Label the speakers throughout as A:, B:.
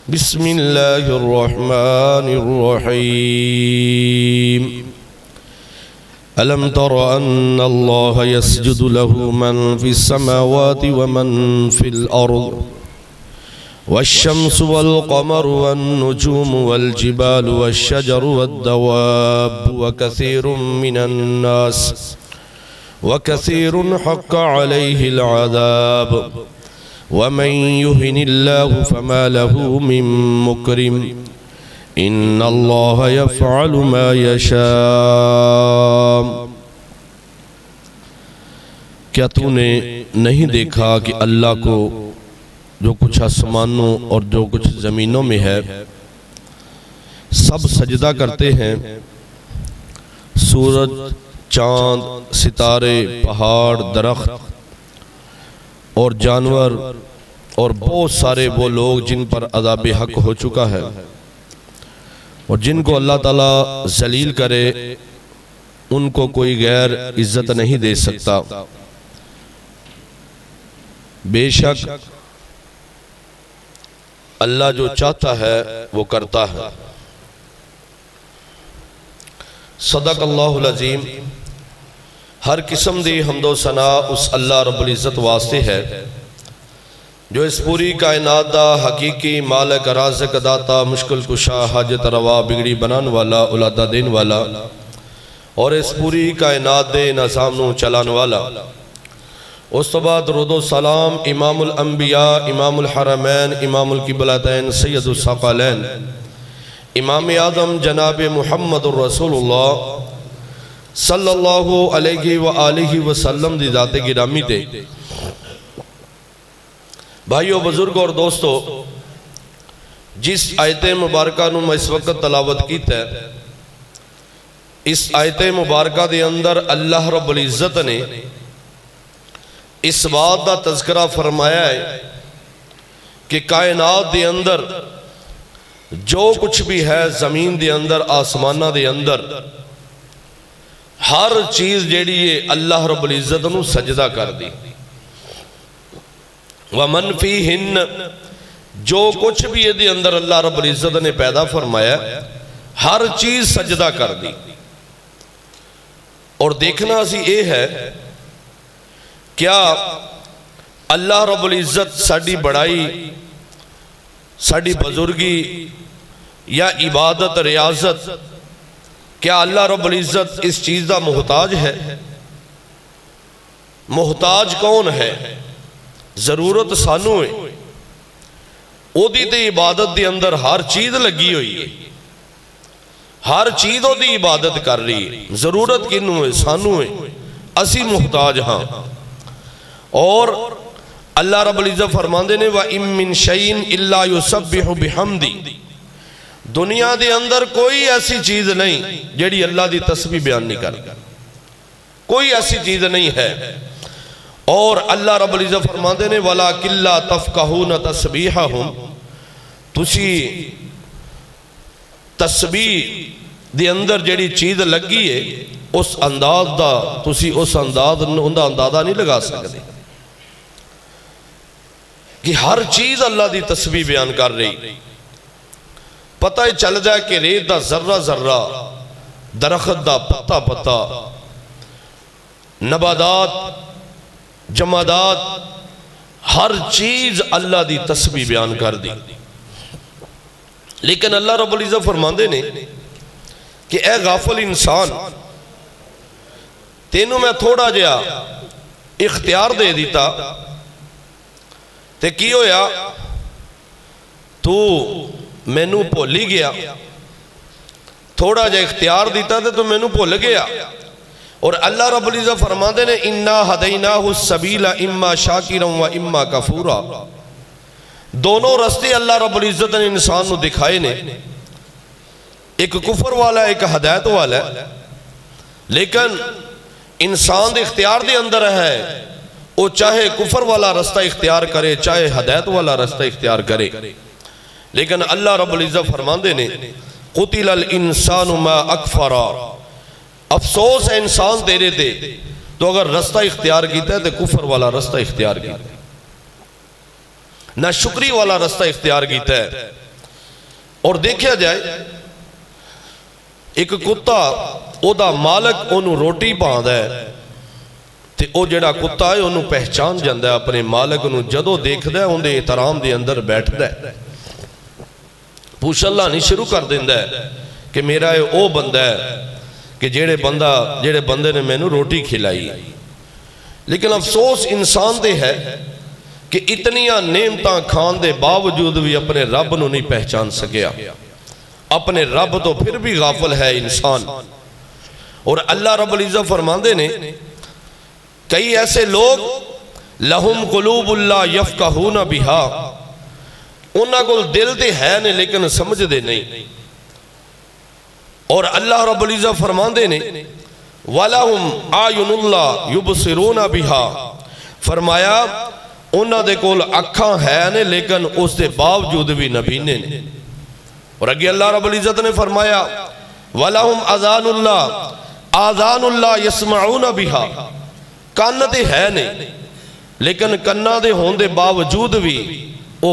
A: بسم اللہ الرحمن الرحیم ألم تر أن الله يسجد له من في السماوات ومن في الأرض والشمس والقمر والنجوم والجبال والشجر والدواب وكثير حق عليه العذاب ومن يهن الله فما له من مكرم ان اللہ یفعل ما یشاء۔ کیا تو نے نہیں دیکھا کہ اللہ کو جو کچھ آسمانوں اور جو کچھ زمینوں میں ہے سب سجدہ کرتے ہیں؟ سورج، چاند، ستارے، پہاڑ، درخت اور جانور اور بہت سارے وہ لوگ جن پر عذاب حق ہو چکا ہے اور جن کو اللہ تعالیٰ ذلیل کرے ان کو کوئی غیر عزت نہیں دے سکتا۔ بے شک اللہ جو چاہتا ہے وہ کرتا ہے۔ صدق اللہ العظیم۔ ہر قسم دی حمد و ثنا اس اللہ رب العزت واسطے ہے جو اس پوری کائنات دا حقیقی مالک رازق داتا مشکل کشا حاجت روا بگڑی بنان والا اولادہ دین والا اور اس پوری کائنات دے نظام نو چلان والا۔ اس تو بعد درود و سلام امام الانبیاء، امام الحرمین، امام القبلتین، سید الثقلین، امام اعظم جناب محمد الرسول اللہ صلی اللہ علیہ وآلہ وسلم دی ذات گرامی دے۔ بھائیو، بزرگ اور دوستو، جس آیت مبارکہ نو میں اس وقت تلاوت کیتا ہے، اس آیت مبارکہ دے اندر اللہ رب العزت نے اس بات دا تذکرہ فرمایا ہے کہ کائنات دے اندر جو کچھ بھی ہے، زمین دے اندر، آسمانہ دے اندر، ہر چیز جیڑی ہے اللہ رب العزت نو سجدہ کر دی۔ وَمَنْ فِيهِنَّ، جو کچھ بھی یہ دے اندر اللہ رب العزت نے پیدا فرمایا ہر چیز سجدہ کر دی۔ اور دیکھنا سی یہ ہے کیا اللہ رب العزت ساڑی بڑائی، ساڑی بزرگی یا عبادت ریاضت، کیا اللہ رب العزت اس چیز دا محتاج ہے؟ محتاج کون ہے؟ ضرورت سانو ہے۔ او دی تے عبادت دی اندر ہر چیز لگی ہوئی ہے، ہر چیز او دی عبادت کر رہی ہے۔ ضرورت کنوں ہے؟ سانو ہے، اسی محتاج ہاں۔ اور اللہ رب العزت فرماندے نے وَإِن مِّن شَيْءٍ إِلَّا يُسَبِّحُ بِحَمْدِهِ، دنیا دے اندر کوئی ایسی چیز نہیں جیڑی اللہ دی تسبیح بیان نہیں کر، کوئی ایسی چیز نہیں ہے۔ اور اللہ رب العزت فرماندے نے وَلَكِن لَا تَفْقَهُونَ تَسْبِيحَهُمْ، تسی تسبیح دے اندر جیڑی چیز لگی ہے اس انداز دا تسی اس انداز دا اندازہ نہیں لگا سکتے کہ ہر چیز اللہ دی تسبیح بیان کر رہی۔ پتہ ہی چل جائے کہ ریت دا ذرہ ذرہ، درخت دا پتہ پتہ، نبادات، جمادات، ہر چیز اللہ دی تسبیح بیان کر دی۔ لیکن اللہ رب العزت فرماندے نے کہ اے غافل انسان، تینوں میں تھوڑا جیا اختیار دے دیتا تے کی ہویا، تو مینوں بھولی گیا، تھوڑا جا اختیار دیتا تے تو مینوں بھول گیا۔ اور اللہ رب العزت فرماندے نے اِنَّا هَدَيْنَاهُ السَّبِيلَ اِمَّا شَاكِرًا وَإِمَّا كَفُورًا، دونوں رستے اللہ رب العزت نے انسان نو دکھائے نے، ایک کفر والا ایک ہدایت والا ہے۔ لیکن انسان دے اختیار دے اندر ہے، وہ چاہے کفر والا رستہ اختیار کرے چاہے ہدایت والا رستہ اختیار کرے۔ لیکن اللہ رب العزت فرماندے نے قُتِلَ الْإِنسَانُ مَا أَكْفَرَا، افسوس ہے انسان تیرے دے تو اگر رستہ اختیار کیتا ہے تو کفر والا رستہ اختیار کیتا ہے، نہ شکری والا رستہ اختیار کیتا ہے۔ اور دیکھا جائے ایک کتا او دا مالک انہوں روٹی پاندا ہے تے او جڑا کتا ہے انہوں پہچان جاندہ ہے اپنے مالک انہوں جدو دیکھ دے ان دے احترام دے اندر بیٹھ دے پوچھ اللہ نہیں شروع کر دیندہ ہے کہ میرا او بندہ ہے کہ جڑے بندے نے میں نے روٹی کھلائی. لیکن افسوس انسان دے ہے کہ اتنیاں نعمتاں کھان دے باوجود بھی اپنے رب نو نہیں پہچان سکیا. اپنے رب تو پھر بھی غافل ہے انسان. اور اللہ رب العزت فرماندے نے کئی ایسے لوگ لہم قلوب اللہ یفقہون بہا انہاں کو دل دے ہے نے لیکن سمجھ دے نہیں. اور اللہ رب العزت فرماندے نے وَلَهُمْ آیُنُ اللَّهِ يُبْصِرُونَ بِهَا فرمایا انہاں دے کول اکھاں ہے نے لیکن اس دے باوجود بھی نبینے نے. اور اگے اللہ رب العزت نے فرمایا وَلَهُمْ آذَانُ اللَّهِ يَسْمَعُونَ بِهَا کان دے ہے نے لیکن کنا دے ہون دے باوجود بھی وہ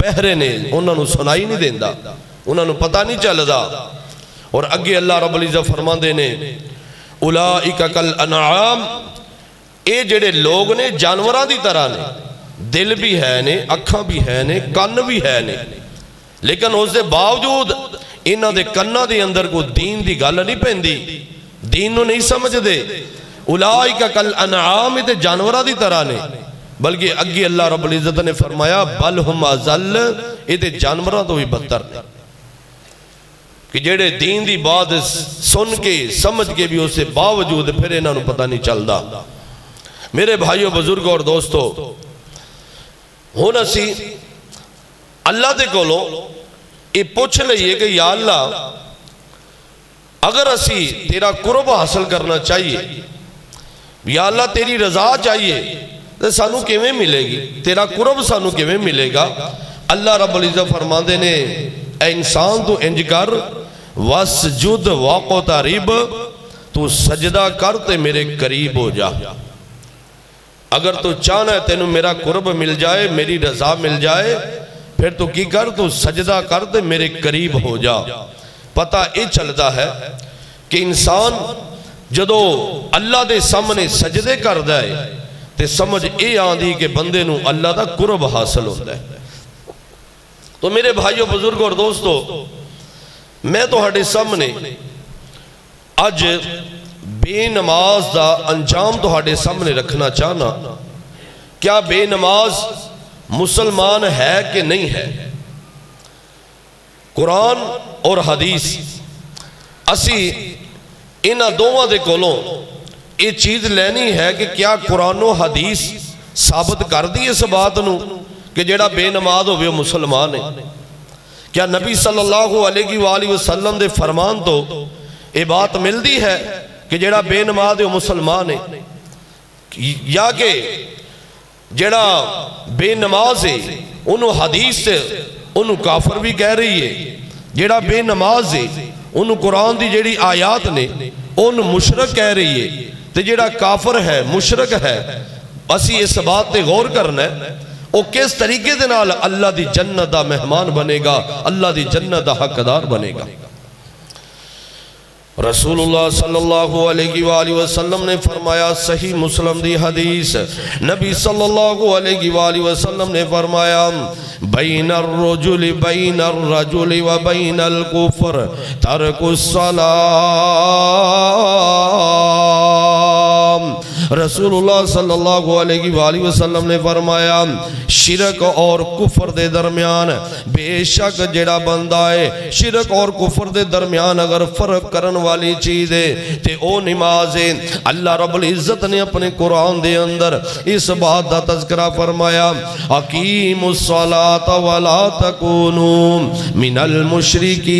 A: بہرے نے انہاں نو سنائی نہیں دیندہ انہاں نو پتہ نہیں چل دا. اور اگے اللہ رب العزت فرمان دے نے اولائک کالانعام اے جڑے لوگ نے جانوراں دی طرح نے دل بھی ہے نے اکھاں بھی ہے نے کن بھی ہے نے لیکن اس دے باوجود انہاں دے کناں دے اندر کو دین دی گل نہیں پیندی دین نو نہیں سمجھ دے. اولائک کالانعام تے جانوراں دی طرح نے بلکہ اگے اللہ رب العزت نے فرمایا بل ہم اضل اے تے جانوراں تو بھی بدتر نے کہ جڑے دین دی بات سن کے سمجھ کے بھی اس سے باوجود پھر انہاں نو پتہ نہیں چلدا. میرے بھائیوں بزرگ اور دوستو ہن اسی اللہ دے کولوں یہ پوچھ لئیے کہ یا اللہ اگر اسی تیرا قرب حاصل کرنا چاہیے یا اللہ تیری رضا چاہیے تو سانو کیویں ملے گی تیرا قرب سانو کیویں ملے گا. اللہ رب العزت فرماندے نے اے انسان تو انج کر وَاسْجُدْ وَاقْتَرِبْ تو سجدہ کر تے میرے قریب ہو جا. اگر تو چاہنا ہے تینوں میرا قرب مل جائے میری رضا مل جائے پھر تو کی کر تو سجدہ کر تے میرے قریب ہو جا. پتہ یہ چلتا ہے کہ انسان جدو اللہ دے سامنے سجدے کر دائے تے سمجھ یہ آندھی کہ بندے نو اللہ دا قرب حاصل ہوتا ہے. تو میرے بھائیوں بزرگ اور دوستو میں تو ہٹے سامنے آج بے نماز دا انجام تو ہٹے سامنے رکھنا چاہنا کیا بے نماز مسلمان ہے کہ نہیں ہے. قرآن اور حدیث اسی انہاں دوواں دے کولوں یہ چیز لینی ہے کہ کیا قرآن و حدیث ثابت کر دی اس بات نو کہ جڑا بے نماز ہوئے وہ مسلمان ہے. کیا نبی صلی اللہ علیہ وآلہ وسلم دے فرمان تو یہ بات مل دی ہے کہ جڑا بے نماز ہے وہ مسلمان ہے یا کہ جڑا بے نماز ہے انہوں حدیث سے انہوں کافر بھی کہہ رہی ہے جڑا بے نماز ہے انہوں قرآن دی جڑی آیات نے انہوں مشرک کہہ رہی ہے تو جڑا کافر ہے مشرک ہے اسی اس بات تے غور کرنا ہے وہ کس طریقے دے نال اللہ دی جنت دا مہمان بنے گا اللہ دی جنت دا حقدار بنے گا. رسول اللہ صلی اللہ علیہ وآلہ وسلم نے فرمایا صحیح مسلم دی حدیث نبی صلی اللہ علیہ وآلہ وسلم نے فرمایا بین الرجل و بین الکفر ترک السلام. رسول اللہ صلی اللہ علیہ وآلہ وسلم نے فرمایا شرک اور کفر دے درمیان بے شک جڑا بندہ ہے شرک اور کفر دے درمیان اگر فرق کرن والی چیز ہے تے او نماز ہے. اللہ رب العزت نے اپنے قرآن دے اندر اس بات دا تذکرہ فرمایا اقیموا الصلاۃ ولا تکونوا من المشرکین.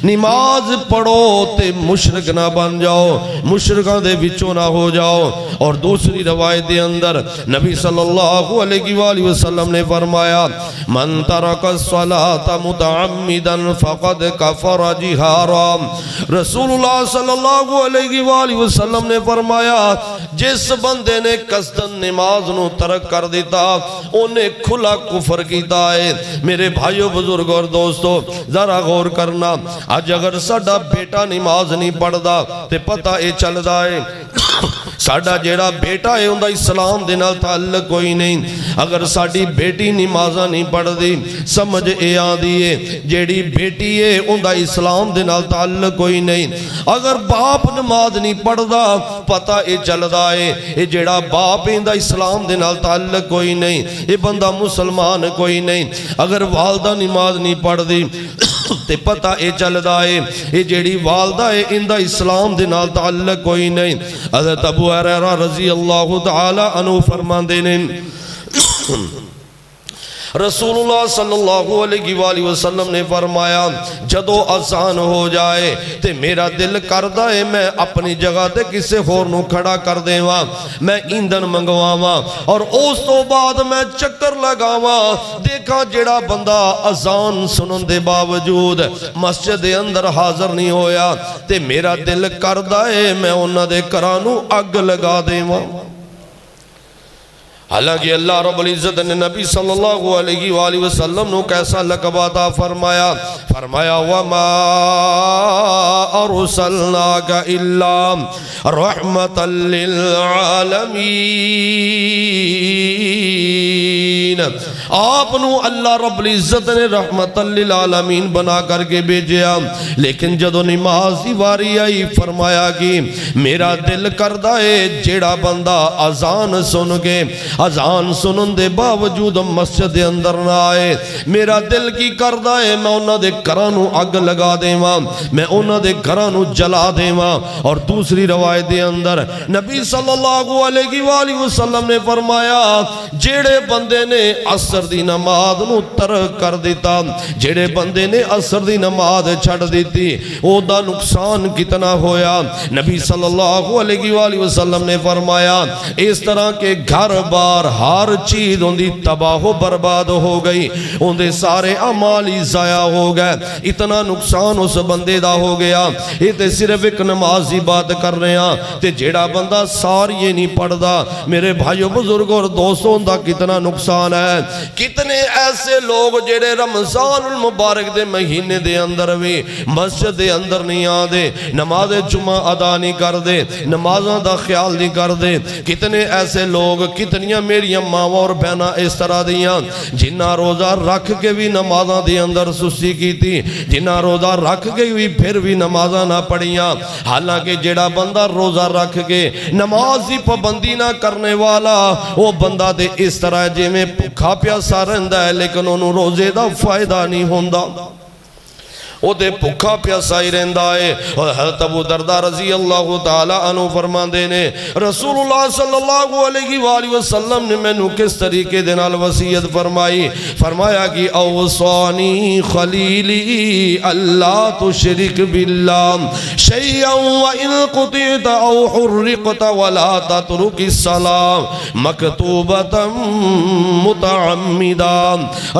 A: نماز پڑھو تے مشرک نہ بن جاؤ جاؤ، مشرکاں دے وچوں نہ ہو جاؤ۔ اور دوسری روایت دے اندر نبی صلی اللہ علیہ وآلہ وسلم نے فرمایا من ترک الصلاة متعمدا فقد کفر جہارا۔ رسول اللہ صلی اللہ علیہ وآلہ وسلم نے فرمایا جس بندے نے قصدن نماز نو ترک کر دیتا انہیں کھلا کفر کیتا ہے۔ میرے بھائیو بزرگ اور دوستو ذرا غور کرنا، آج اگر ساڈا بیٹا نماز نہیں پڑھدا تے پتہ اے چلدا ہے ساڈا جیڑا بیٹا ہے اندہ اسلام دے نال تعلق کوئی نہیں۔ اگر ساڈی بیٹی نمازاں نہیں پڑھ دی سمجھ اے آدھی ہے جیڑی بیٹی ہے اندہ اسلام دے نال تعلق کوئی نہیں۔ اگر باپ نماز نہیں پڑھ دا پتہ اے چلدا ہے اے جیڑا باپ اندہ اسلام دے نال تعلق کوئی نہیں، اے بندہ مسلمان کوئی نہیں۔ اگر والدہ نماز نہیں پڑھ دی تے پتہ اے چلدا ہے اے جیڑی والدہ ہے اندہ اسلام دے نال تعلق کوئی نہیں۔ حضرت ابو ہریرہ رضی اللہ تعالی عنہ فرماندے نے رسول اللہ صلی اللہ علیہ وآلہ وسلم نے فرمایا جدو اذان ہو جائے تے میرا دل کردہ ہے میں اپنی جگہ تے کسے ہور نو کھڑا کر دیواں، میں ایندھن منگواواں اور اس تو بعد میں چکر لگاواں۔ دیکھا جڑا بندہ اذان سنن دے باوجود مسجد دے اندر حاضر نہیں ہویا تے میرا دل کردہ ہے میں انہاں دے گھراں اگ لگا دیواں۔ حالانکہ اللہ رب العزت نے نبی صلی اللہ علیہ وآلہ وسلم نو کیسا لقب عطا فرمایا، فرمایا وَمَا أَرْسَلْنَاكَ إِلَّا رَحْمَةً لِلْعَالَمِينَ۔ آپ نو اللہ رب العزت نے رحمت للعالمین بنا کر کے بھیجیا، لیکن جدو نماز دی واری آئی فرمایا کہ میرا دل کردہ ہے جیڑا بندہ اذان سن کے اذان سنن دے باوجود مسجد دے اندر نہ آئے، میرا دل کی کردہ ہے میں انہاں دے گھرانوں اگ لگا دیواں، میں انہاں دے گھرانوں جلا دیواں۔ اور دوسری روایت دے اندر نبی صلی اللہ علیہ وآلہ وسلم نے فرمایا جیڑے بندے نے عصر دی نماز نو ترک کر دیتا، جیڑے بندے نے عصر دی نماز چھڑ دیتی او دا نقصان کتنا ہویا۔ نبی صلی اللہ علیہ وآلہ وسلم نے فرمایا اس طرح کے گھر بار ہر چیز ان دی تباہ و برباد ہو گئی، ان دے سارے اعمال ہی ضائع ہو گئے، اتنا نقصان اس بندے دا ہو گیا۔ یہ تے صرف ایک نماز ہی بات کر رہے ہیں تے جیڑا بندہ ساری یہ نہیں پڑھ دا میرے بھائیو بزرگ اور دوستوں دا کتنا نقصان ہے۔ کتنے ایسے لوگ جیڑے رمضان المبارک دے مہینے دے اندر بھی مسجد دے اندر نہیں آدے، نماز جمعہ ادا نہیں کر دے، نمازاں دا خیال نہیں کر دے۔ کتنے ایسے لوگ کتنیاں میری ماواں اور بہناں اس طرح دیاں جنہ روزہ رکھ کے بھی نمازاں دے اندر سستی کی تھی، جنہ روزہ رکھ کے بھی پھر بھی نمازاں نہ پڑھیاں۔ حالانکہ جیڑا بندہ روزہ رکھ کے نماز دی پابندی نہ کرنے والا وہ بندہ دے اس طرح جے میں بھکھا پیاسا رہندا ہے لیکن انہوں روزے دا فائدہ نہیں ہوندا، وہ دے بھکھا پیاسا ہی رہندا ہے۔ اور حضرت ابو دردہ رضی اللہ تعالی عنہ فرماندے نے رسول اللہ صلی اللہ علیہ وآلہ وسلم نے میں نو کس طریقے دے نال وصیت فرمائی، فرمایا کہ اوصانی خلیلی اللہ تشرک باللہ شیئا وَإِن قُطِعْتَ أَوْ حُرِّقْتَ وَلَا تَتْرُكِ الصَّلَاةَ مَكْتُوبَةً مُتَعَمِّدًا۔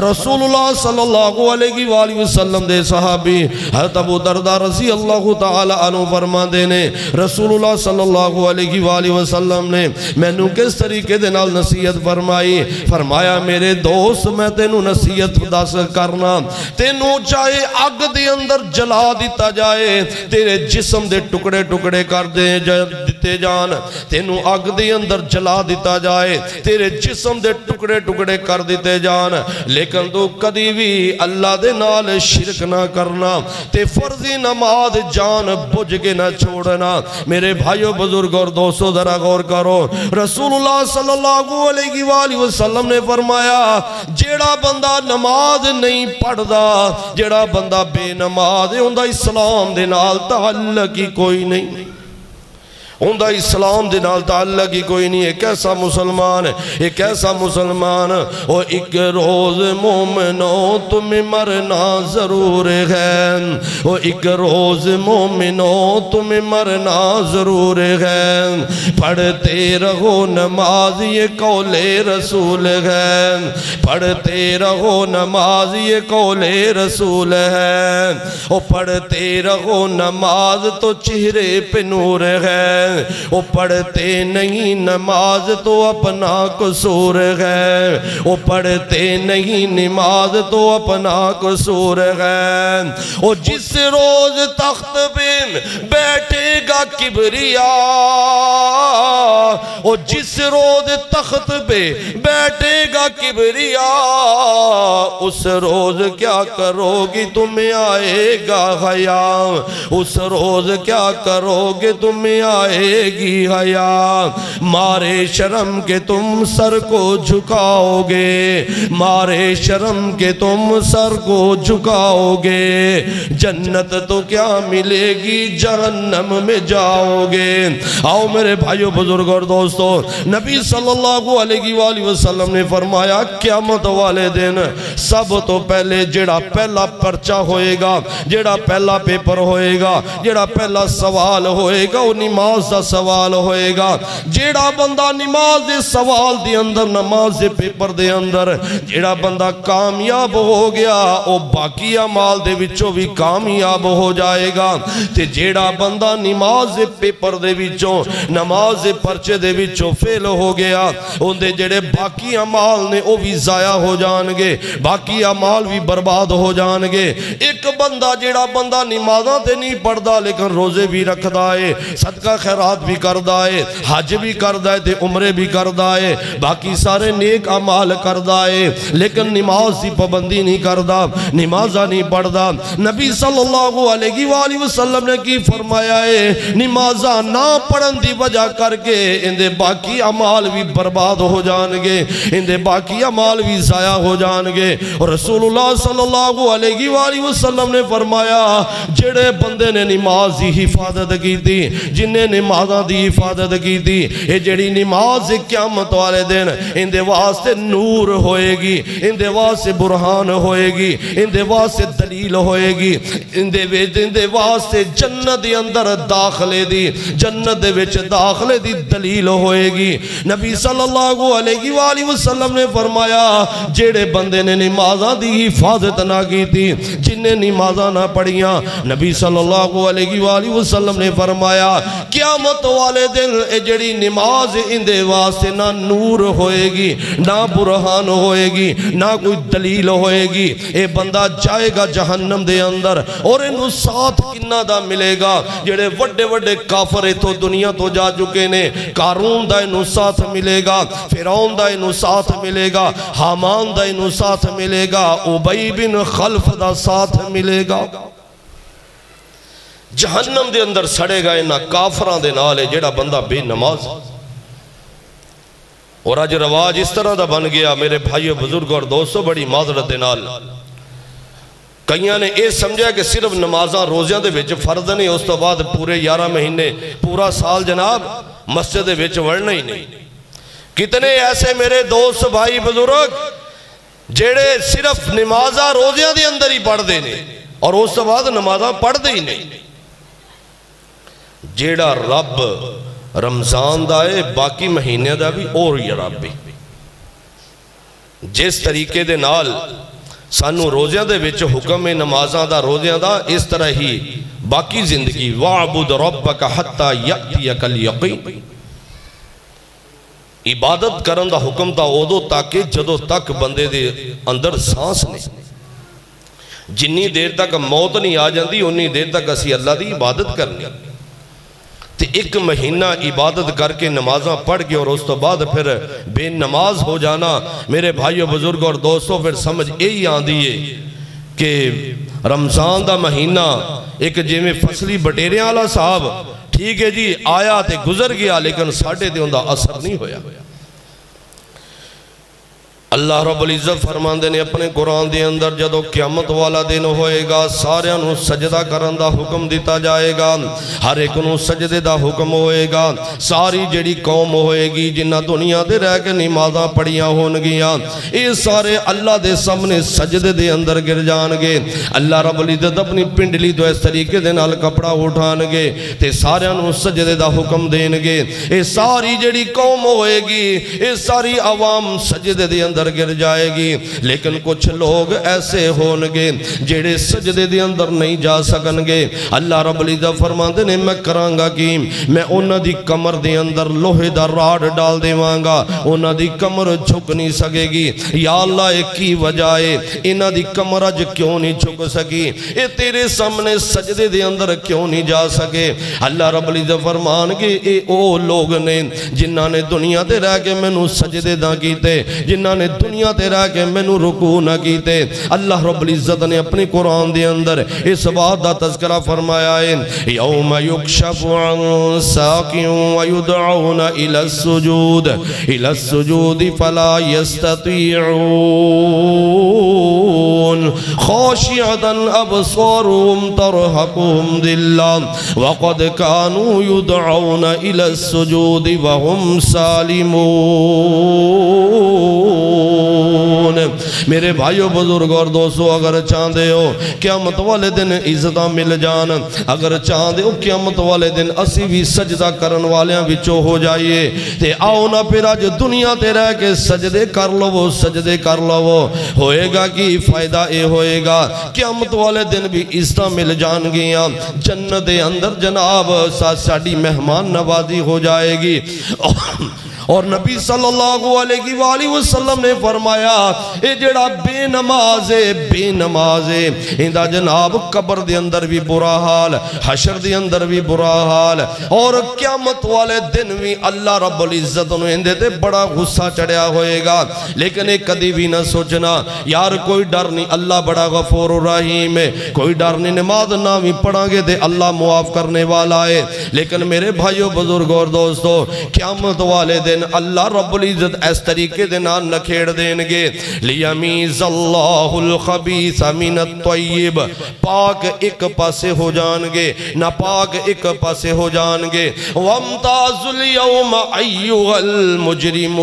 A: رسول اللہ صلی اللہ علیہ وآلہ وسلم دے صحابی حضرت ابو دردہ رضی اللہ تعالی عنہ فرماندے نے رسول اللہ صلی اللہ علیہ وآلہ وسلم نے میں نو کس طریقے دے نال نصیحت فرمائی، فرمایا میرے دوست میں تینو نصیحت دس کرنا، تینو چاہے اگ دے اندر جلا دیتا جائے، تیرے جسم دے ٹکڑے ٹکڑے کر دیتے جان، تینو اگ دے اندر جلا دیتا جائے، تیرے جسم دے ٹکڑے ٹکڑے کر دیتے جان، لیکن تو کدی بھی اللہ دے نال شرک نہ کرنا تے فرضی نماز جان بجھ کے نہ چھوڑنا۔ میرے بھائیو بزرگ اور دوستو ذرا غور کرو، رسول اللہ صلی اللہ علیہ وآلہ وسلم نے فرمایا جیڑا بندہ نماز نہیں پڑھدا، جیڑا بندہ بے نماز ہے اندہ اسلام دے نال تعلق ہی کوئی نہیں۔ اندہ اسلام دے نال تعلق ہی کوئی نہیں. ایک ایسا مسلمان ہے, ایک ایسا مسلمان, او ایک روز مومنوں تمہیں مرنا ضرور ہے, او ایک روز مومنوں تمہیں مرنا ضرور ہے. پڑھتے رہو نماز یہ قول رسول ہے, پڑھتے رہو نماز یہ قول رسول ہے. او پڑھتے رہو نماز تو چہرے پہ نور ہے, وہ پڑھتے نہیں نماز تو اپنا قصور ہے, وہ پڑھتے نہیں نماز تو اپنا قصور ہے. وہ جس روز تخت پہ بیٹھے گا کبریا, وہ جس روز تخت پہ بیٹھے گا کبریا, اس روز کیا کرو گی تمہیں آئے گا حیا, اس روز کیا کرو گے تمہیں آئے گی حیا. مارے شرم کے تم سر کو جھکاؤ گے, مارے شرم کے تم سر کو جھکاؤ گے. جنت تو کیا ملے گی جہنم میں جاؤ گے. آؤ میرے بھائیو بزرگ اور دوستو, نبی صلی اللہ علیہ وآلہ وسلم نے فرمایا قیامت والے دن سب تو پہلے جڑا پہلا پرچہ ہوئے گا, جڑا پہلا پیپر ہوئے گا, جڑا پہلا سوال ہوئے گا, وہ نماز دا سوال ہوئے گا. جیڑا بندہ نماز دے سوال دے اندر, نماز دے پیپر دے اندر جیڑا بندہ کامیاب ہو گیا, وہ باقی اعمال دے وچوں بھی کامیاب ہو جائے گا. تے جیڑا بندہ نماز دے پیپر دے وچوں, نماز دے پرچے دے وچوں فیل ہو گیا, ان دے جیڑے باقی اعمال نے وہ بھی ضائع ہو جان گے, باقی اعمال بھی برباد ہو جان گے. ایک بندہ جیڑا بندہ نمازاں تے نہیں پڑھدا لیکن روزے بھی رکھدا ہے, صدقہ خیرات بھی کردہ ہے, حج بھی کردہ ہے, عمرے بھی کردہ ہے, باقی سارے نیک عمال کردہ ہے, لیکن نماز دی پابندی نہیں کردہ, نمازہ نہیں پڑھدا. نبی صلی اللہ علیہ وآلہ وسلم نے کی فرمایا ہے, نمازہ نہ پڑھن دی وجہ کر کے اندے باقی عمال بھی برباد ہو جان گے, اندے باقی عمال بھی ضائع ہو جان گے. اور رسول اللہ صلی اللہ علیہ وآلہ وسلم نے فرمایا جڑے بندے نے نماز دی حفاظت کی تھی, جنہیں نمازاں دی حفاظت کی تھی, یہ جڑی نماز قیامت والے دن ان دے واسطے نور ہوئے گی, ان دے واسطے برہان ہوئے گی, ان دے واسطے دلیل ہوئے گی, ان دے واسطے جنت دے اندر داخلے دی, جنت دے وچ داخلے دی دلیل ہوئے گی. نبی صلی اللہ علیہ وآلہ وسلم نے فرمایا جڑے بندے نے نمازاں دی حفاظت نہ کی تھی, جنہیں نمازاں نہ پڑھیاں, نبی صلی اللہ علیہ وآلہ وسلم نے فرمایا قیامت والے دن اے جڑی نماز ان دے واسطے نہ نور ہوئے گی, نہ برہان ہوئے گی, نہ کوئی دلیل ہوئے گی. اے بندہ جائے گا جہنم دے اندر. اور انہوں ساتھ کنہ دا ملے گا, جڑے وڈے وڈے کافر تو دنیا تو جا چکے نے. قارون دا انہوں ساتھ ملے گا, فرعون دا انہوں ساتھ ملے گا, حامان دا انہوں ساتھ ملے گا, ابی بن خلف دا ساتھ ملے گا. جہنم دے اندر سڑے گا انہا کافران دے نالے جیڑا بندہ بے نماز. اور آج رواج اس طرح دا بن گیا میرے بھائیو بزرگ اور دوستو, بڑی معذرت دے نال کئیاں نے اے سمجھا کہ صرف نمازاں روزیاں دے وچ فرض نہیں, اس تو بعد پورے 11 مہینے پورا سال جناب مسجد دے وچ ورنا ہی نہیں. کتنے ایسے میرے دوست بھائی بزرگ جیڑے صرف نمازاں روزیاں دے اندر ہی پڑھ دے نے اور اس تو بعد نمازاں پڑھ دے ہی نہیں. جیڑا رب رمضان دائے باقی مہینے دا بھی اور یہ رب بھی, جس طریقے دے نال سانو روزیاں دے وچ حکم نمازاں دا روزیاں دا, اس طرح ہی باقی زندگی وَعْبُدْ رَبَّكَ حَتَّى يَأْتِيَكَ الْيَقِينَ, عبادت کرن دا حکم تا اودو تاکہ جدو تک بندے دے اندر سانس نہیں, جنی دیر تک موت نہیں آ جاندی انی دیر تک اسی اللہ دی عبادت کرنی. تے ایک مہینہ عبادت کر کے نمازاں پڑھ کے اور اس تو بعد پھر بے نماز ہو جانا میرے بھائیو بزرگ اور دوستوں, پھر سمجھ یہی آندی ہے کہ رمضان دا مہینہ ایک جیویں فصلی بٹیریاں والا صاحب ٹھیک ہے جی آیا تے گزر گیا لیکن ساڑھے دے اندہ اثر نہیں ہویا. اللہ رب العزت فرماندے نے اپنے قرآن دے اندر جدو قیامت والا دن ہوئے گا سارے انہوں سجدہ کرن دا حکم دیتا جائے گا، ہر ایک انہوں سجدے دا حکم ہوئے گا، ساری جڑی قوم ہوئے گی جنہ دنیا دے رہ کے نمازاں پڑھیاں ہون گیاں اے سارے اللہ دے سامنے سجدے دے اندر گر جان گے۔ اللہ رب العزت اپنی پنڈلی دو اس طریقے دے نال کپڑا اٹھان گے تے سارے انہوں سجدے دا حکم دین گے، اے ساری جڑی قوم ہوئے گی اے ساری عوام سجدے دے اندر گر جائے گی، لیکن کچھ لوگ ایسے ہونگے جڑے سجدے دے اندر نہیں جا سکن گے۔ اللہ رب العزت فرماندے نے میں کرانگا کی میں انہاں دی کمر دے اندر لوہے دا راڈ ڈال دے وانگا، انہاں دی کمر جھک نہیں سکے گی۔ یا اللہ ایک کی وجہ ہے انہاں دی کمر اج کیوں نہیں جھک سکی، اے تیرے سامنے سجدے دے اندر کیوں نہیں جا سکے۔ اللہ رب العزت فرمان گے اے او لوگ نے جنہاں نے دنیا تے رہ کے میں نو سجدے دا کیتے، جنہاں نے دنیا تے رہ کے میں نو رکوع نہ کیتے۔ اللہ رب العزت نے اپنی قرآن دے اندر اس بات دا تذکرہ فرمایا ہے یوم یکشف عن ساق ویدعون الى السجود فلا يستطيعون خاشعة ابصارهم ترهقهم ذلة وقد كانوا يدعون الى السجود وهم سالمون۔ میرے بھائیو بزرگ اور دوستو اگر چاندے ہو قیامت والے دن عزتاں مل جان، اگر چاندے ہو قیامت والے دن اسی بھی سجدہ کرن والیاں وچوں ہو جائیے تے آؤ نہ پھر آج دنیا تے رہ کے سجدے کر لو وہ سجدے کر لو وہ ہوئے گا کی فائدہ اے ہوئے گا قیامت والے دن بھی عزتاں مل جان گیاں، جنت دے اندر جناب ساڑی مہمان نوازی ہو جائے گی۔ اور نبی صلی اللہ علیہ وآلہ وسلم نے فرمایا اے جڑا بے نماز ہے اندہ جناب قبر دے اندر بھی برا حال، حشر دے اندر بھی برا حال، اور قیامت والے دن بھی اللہ رب العزت انہوں اندے تے بڑا غصہ چڑھیا ہوئے گا۔ لیکن ایک کدی بھی نہ سوچنا یار کوئی ڈر نہیں، اللہ بڑا غفور و رحیم ہے، کوئی ڈر نہیں، نماز نہ بھی پڑھا گے تے اللہ معاف کرنے والا ہے۔ لیکن میرے بھائیو بزرگ اور دوستو قیامت والے دن اللہ رب العزت اس طریقے دے نال نکھیڑ دیں گے لیمیز اللہ الخبیث من الطیب، پاک ایک پاسے ہو جان گے ناپاک ایک پاسے ہو جان گے۔ وامتاز اليوم ایھا المجرمون،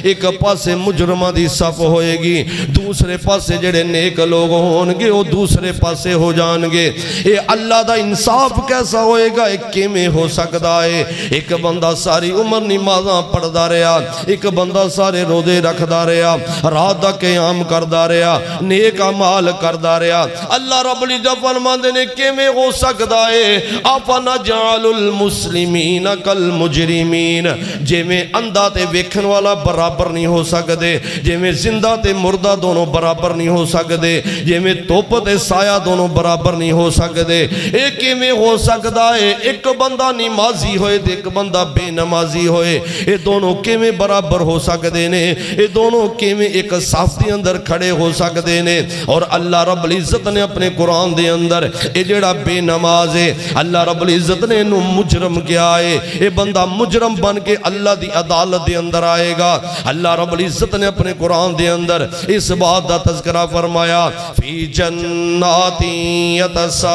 A: ایک پاسے مجرمہ دی صف ہوئے گی، دوسرے پاسے جڑے نیک لوگ ہونگے وہ دوسرے پاسے ہو جان گے۔ اے اللہ دا انصاف کیسا ہوئے گا، ایک کیمیں ہو سکتا ہے ایک بندہ ساری عمر نمازاں پڑھ دا رہا، ایک بندہ سارے روزے رکھ دا رہا، رات دا قیام کر دا رہا، نیک اعمال کر دا رہا۔ اللہ رب العزت فرماندے نے کیویں ہو سکدا ہے افنجعل المسلمین کالمجرمین، جویں اندھا تے ویکھن والا برابر نہیں ہو سکدے، جویں زندہ تے مردہ دونوں برابر نہیں ہو سکدے، جویں توپ تے سایہ دونوں برابر نہیں ہو سکدے۔ اے کیویں ہو سکدا ہے ایک بندہ نمازی ہوئے تے ایک بندہ بے نمازی ہوئے، اے دونوں کیویں برابر ہو سکدے نے، اے دونوں کیویں ایک صف دے اندر کھڑے ہو سکدے نے۔ اور اللہ رب العزت نے اپنے قرآن دے اندر اے جڑا بے نماز ہے اللہ رب العزت نے انہوں مجرم کیا ہے، اے بندہ مجرم بن کے اللہ دی عدالت دے اندر آئے گا۔ اللہ رب العزت نے اپنے قرآن دے اندر اس بات دا تذکرہ فرمایا فی جنات یتساءلون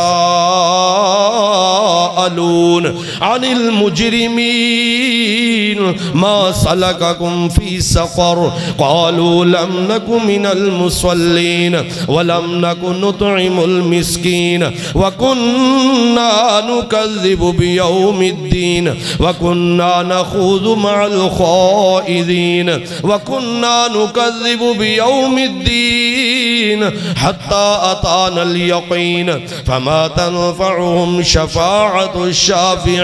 A: عن المجرمین ما سلککم فی سقر قالوا لم نک من المصلین ولم نک نطعم المسکین وکننا نکذب بیوم الدین وکننا نخوض مع الخائضین وکننا نکذب بیوم الدین حتی اتانا الیقین فما تنفعهم شفاعت الشافعین۔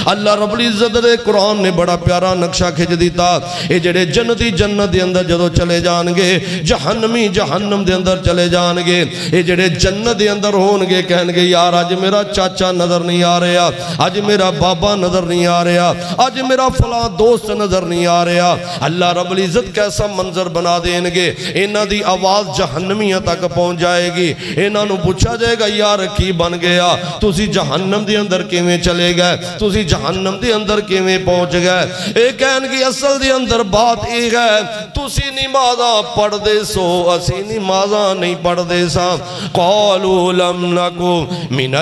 A: اللہ رب العزت دے قرآن نے بڑا پیارا نقشہ کھچ دیتا، اے جڑے جنتی جنت دے اندر جدو چلے جان گے، جہنمی جہنم دے اندر چلے جان گے، اے جڑے جنت دے اندر ہون گے کہن گے یار آج میرا چاچا نظر نہیں آ رہا، آج میرا بابا نظر نہیں آ رہا، آج میرا فلاں دوست نظر نہیں آ رہا۔ اللہ رب العزت کیسا منظر بنا دیں گے، انہاں دی آواز جہنمیاں تک پہنچ جائے گی، انہاں نو پوچھا جائے گا یار کی بن گیا، تسی جہنم دے اندر کیویں چلے گئے تسی جہنم دے اندر کیویں پہنچ گئے اے کہن کی اصل دے اندر بات اے ہے تسی نمازاں پڑھ دے سو اسی نمازاں نہیں پڑھ دے سا قالوا لم نکو من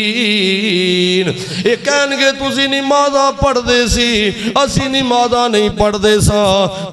A: المصلین اے کہن کے تسی نمازاں پڑھ دے سی اسی نمازاں نہیں پڑھ دے سا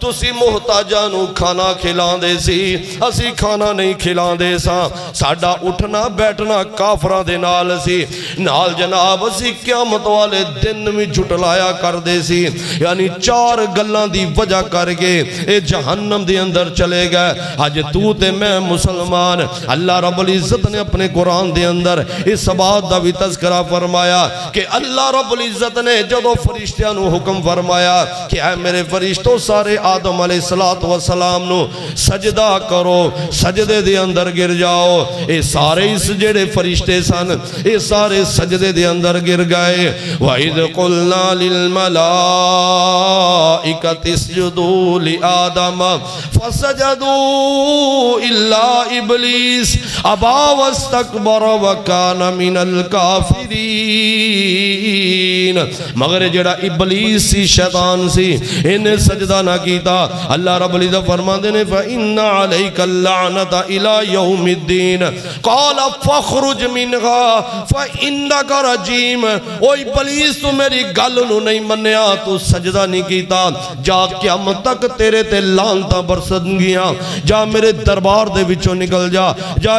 A: تسی محتاجانو کھانا کھلان دے سی اسی کھانا نہیں کھلان دے سا ساڑھا اٹھنا بیٹھنا کافران دے نال سی نال جناب اسی قیامت والے دن میں جھٹلایا کر دے سی یعنی 4 گلان دی وجہ کر کے اے جہنم دے اندر چلے گئے آج تو تے میں مسلمان اللہ رب العزت نے اپنے قرآن دے اندر اس بات دا بھی تذکرہ فرمایا کہ اللہ رب العزت نے جدو فرشتیاں نو حکم فرمایا کہ اے میرے فرشتوں سارے آدم علیہ السلام نو سجدہ کرو سجدے دے اندر گر جاؤ اے سارے اس جڑے فرشتے سن اے سارے سجدے دے اندر گر گئے وَإِذْ قُلْنَا لِلْمَلَائِكَةِ اسْجُدُوا لِآدَمَ فَسَجَدُوا إِلَّا إِبْلِيسَ أَبَى وَاسْتَكْبَرَ وَكَانَ مِنَ الْكَافِرِينَ مگر جڑا ابلیس سی شیطان سی انہیں سجدہ نہ کیتا اللہ رب العزت فرمان دینے فَإِنَّ عَلَيْكَ اللَّعْنَةَ إِلَى يَوْمِ الدِّينَ قَالَ فَخْرُجْ مِنْهَا فَإِنَّكَ رَجِيمٌ او ابلیس تو میری گل نو نہیں منیا تو سجدہ نہیں کیتا جا قیامت تک تیرے تے لانتا برسن گیا جا میرے دربار دے وچوں نکل جا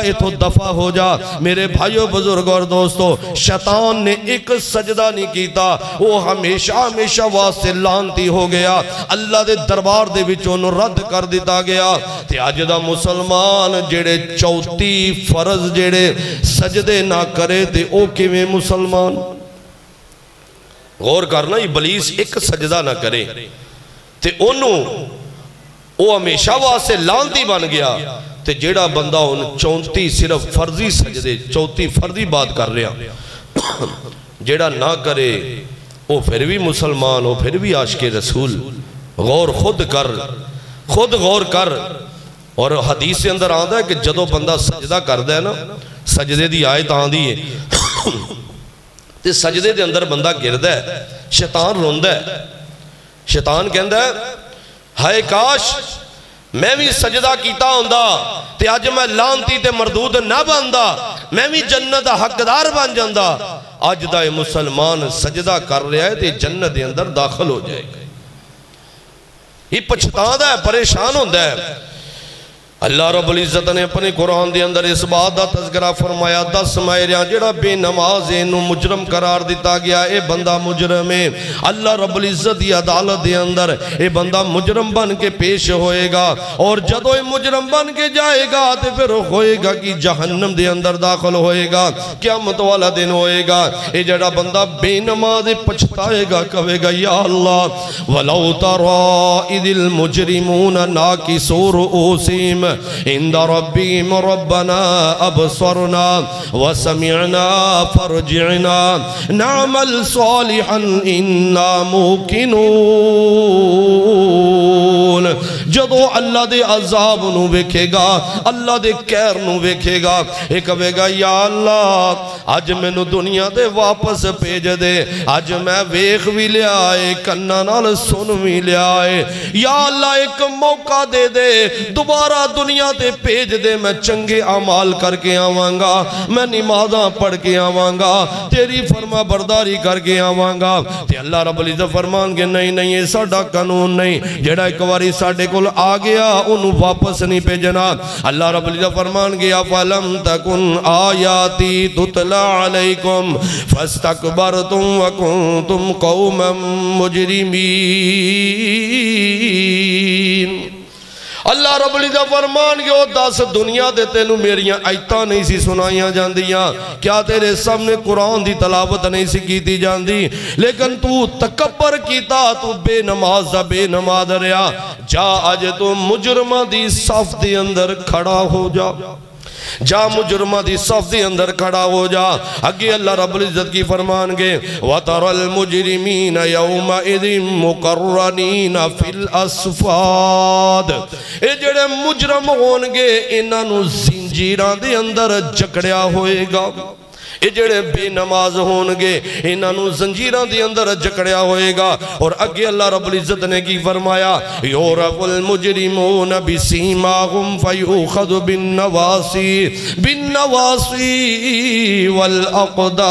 A: اتھو دفع ہو جا میرے بھائیو بزرگ اور دوستو شیطان نے ایک سجدہ نہیں کیتا وہ ہمیشہ واسطے لانتی ہو گیا اللہ دے دربار دے وچوں نو رد کر دیتا گیا تے آج دا مسلمان جڑے 34 فرض جڑے سجدے نہ کرے تے او کیویں مسلمان غور کرنا ابلیس ایک سجدہ نہ کرے تے انہوں او ہمیشہ واسے لانتی بن گیا تے جیڑا بندہ ان 34 صرف فرضی سجدے 34 فرضی بات کر رہا جیڑا نہ کرے او پھر بھی مسلمان ہو پھر بھی عاشق رسول غور خود غور کر اور حدیث سے اندر آندہ ہے کہ جدو بندہ سجدہ کر دے نا سجدے دی آیت آندھی ہے تے سجدے دے اندر بندہ گرد ہے شیطان روند ہے شیطان کہندہ ہے ہائے کاش میں بھی سجدہ کیتا ہوندہ تے آج میں لانتی تے مردود نہ بندہ میں بھی جنت حقدار بن جاندہ آج دا مسلمان سجدہ کر رہا ہے تے جنت دے اندر داخل ہو جائے گا یہ پچھتاندہ ہے پریشان ہوندہ ہے اللہ رب العزت نے اپنے قرآن دے اندر اس بات دا تذکرہ فرمایا 10 مائریاں جڑا بے نماز انہوں مجرم قرار دیتا گیا اے بندہ مجرم ہے اللہ رب العزت دی عدالت دے اندر اے بندہ مجرم بن کے پیش ہوئے گا اور جدو اے مجرم بن کے جائے گا تے پھر ہوئے گا کہ جہنم دے اندر داخل ہوئے گا قیامت والا دن ہوئے گا اے جڑا بندہ بے نماز پچھتائے گا کہے گا یا اللہ وَلَوْ تَرَا اِذِ الْمُجْرِمُونَ نَاكِسُوا رُؤُوسِهِمْ عند ربهم ربنا ابصرنا وسمعنا فرجعنا نعمل صالحا انا موقنون جدو اللہ دے عذاب نو ویکھے گا اللہ دے کہر نو ویکھے گا ایک کہے گا یا اللہ آج میں نو دنیا دے واپس بھیج دے آج میں ویکھ بھی لے آئے کنہ نال سن بھی لے آئے یا اللہ ایک موقع دے دے دوبارہ دنیا تے پیج دے میں چنگے عمال کر کے آوانگا میں نمازاں پڑھ کے آوانگا تیری فرما برداری کر کے آوانگا تے اللہ رب العزت فرمان کے نہیں یہ ساڑھا قانون نہیں جڑا ایک واری ساڑھے کل آ گیا انہوں واپس نہیں پیجنا اللہ رب العزت فرمان گیا فَلَمْ تَكُنْ آیَاتِ تُتْلَى عَلَيْكُمْ فَاسْتَكْبَرْتُمْ وَكُنْتُمْ قَوْمًا مُجْرِمِينَ اللہ رب العزت فرمان کے وہ 10 دنیا دے تینوں میریاں آیتاں نہیں سی سنائیاں جاندیاں کیا تیرے سامنے قرآن دی تلاوت نہیں سی کیتی جاندی لیکن تو تکبر کیتا تو بے نماز رہا جا آج تو مجرمہ دی صف دے اندر کھڑا ہو جا جا مجرمہ دی صف دی اندر کھڑا ہو جا. اگے اللہ رب العزت کی فرمان گے وَتَرَى الْمُجْرِمِينَ يَوْمَئِذٍ مُقَرَّنِينَ فِي الْأَصْفَادِ. اے جڑے مجرم ہونگے انہاں نو زنجیراں دے اندر جکڑیا ہوئے گا. اے جڑے بے نماز ہونگے انہاں نو زنجیراں دے اندر جکڑیا ہوئے گا. اور اگے اللہ رب العزت نے کی فرمایا یُعْرَفُ الْمُجْرِمُونَ بِسِیمَاهُمْ فَيُؤْخَذُ بِالنَّوَاصِي وَالْأَقْدَامِ.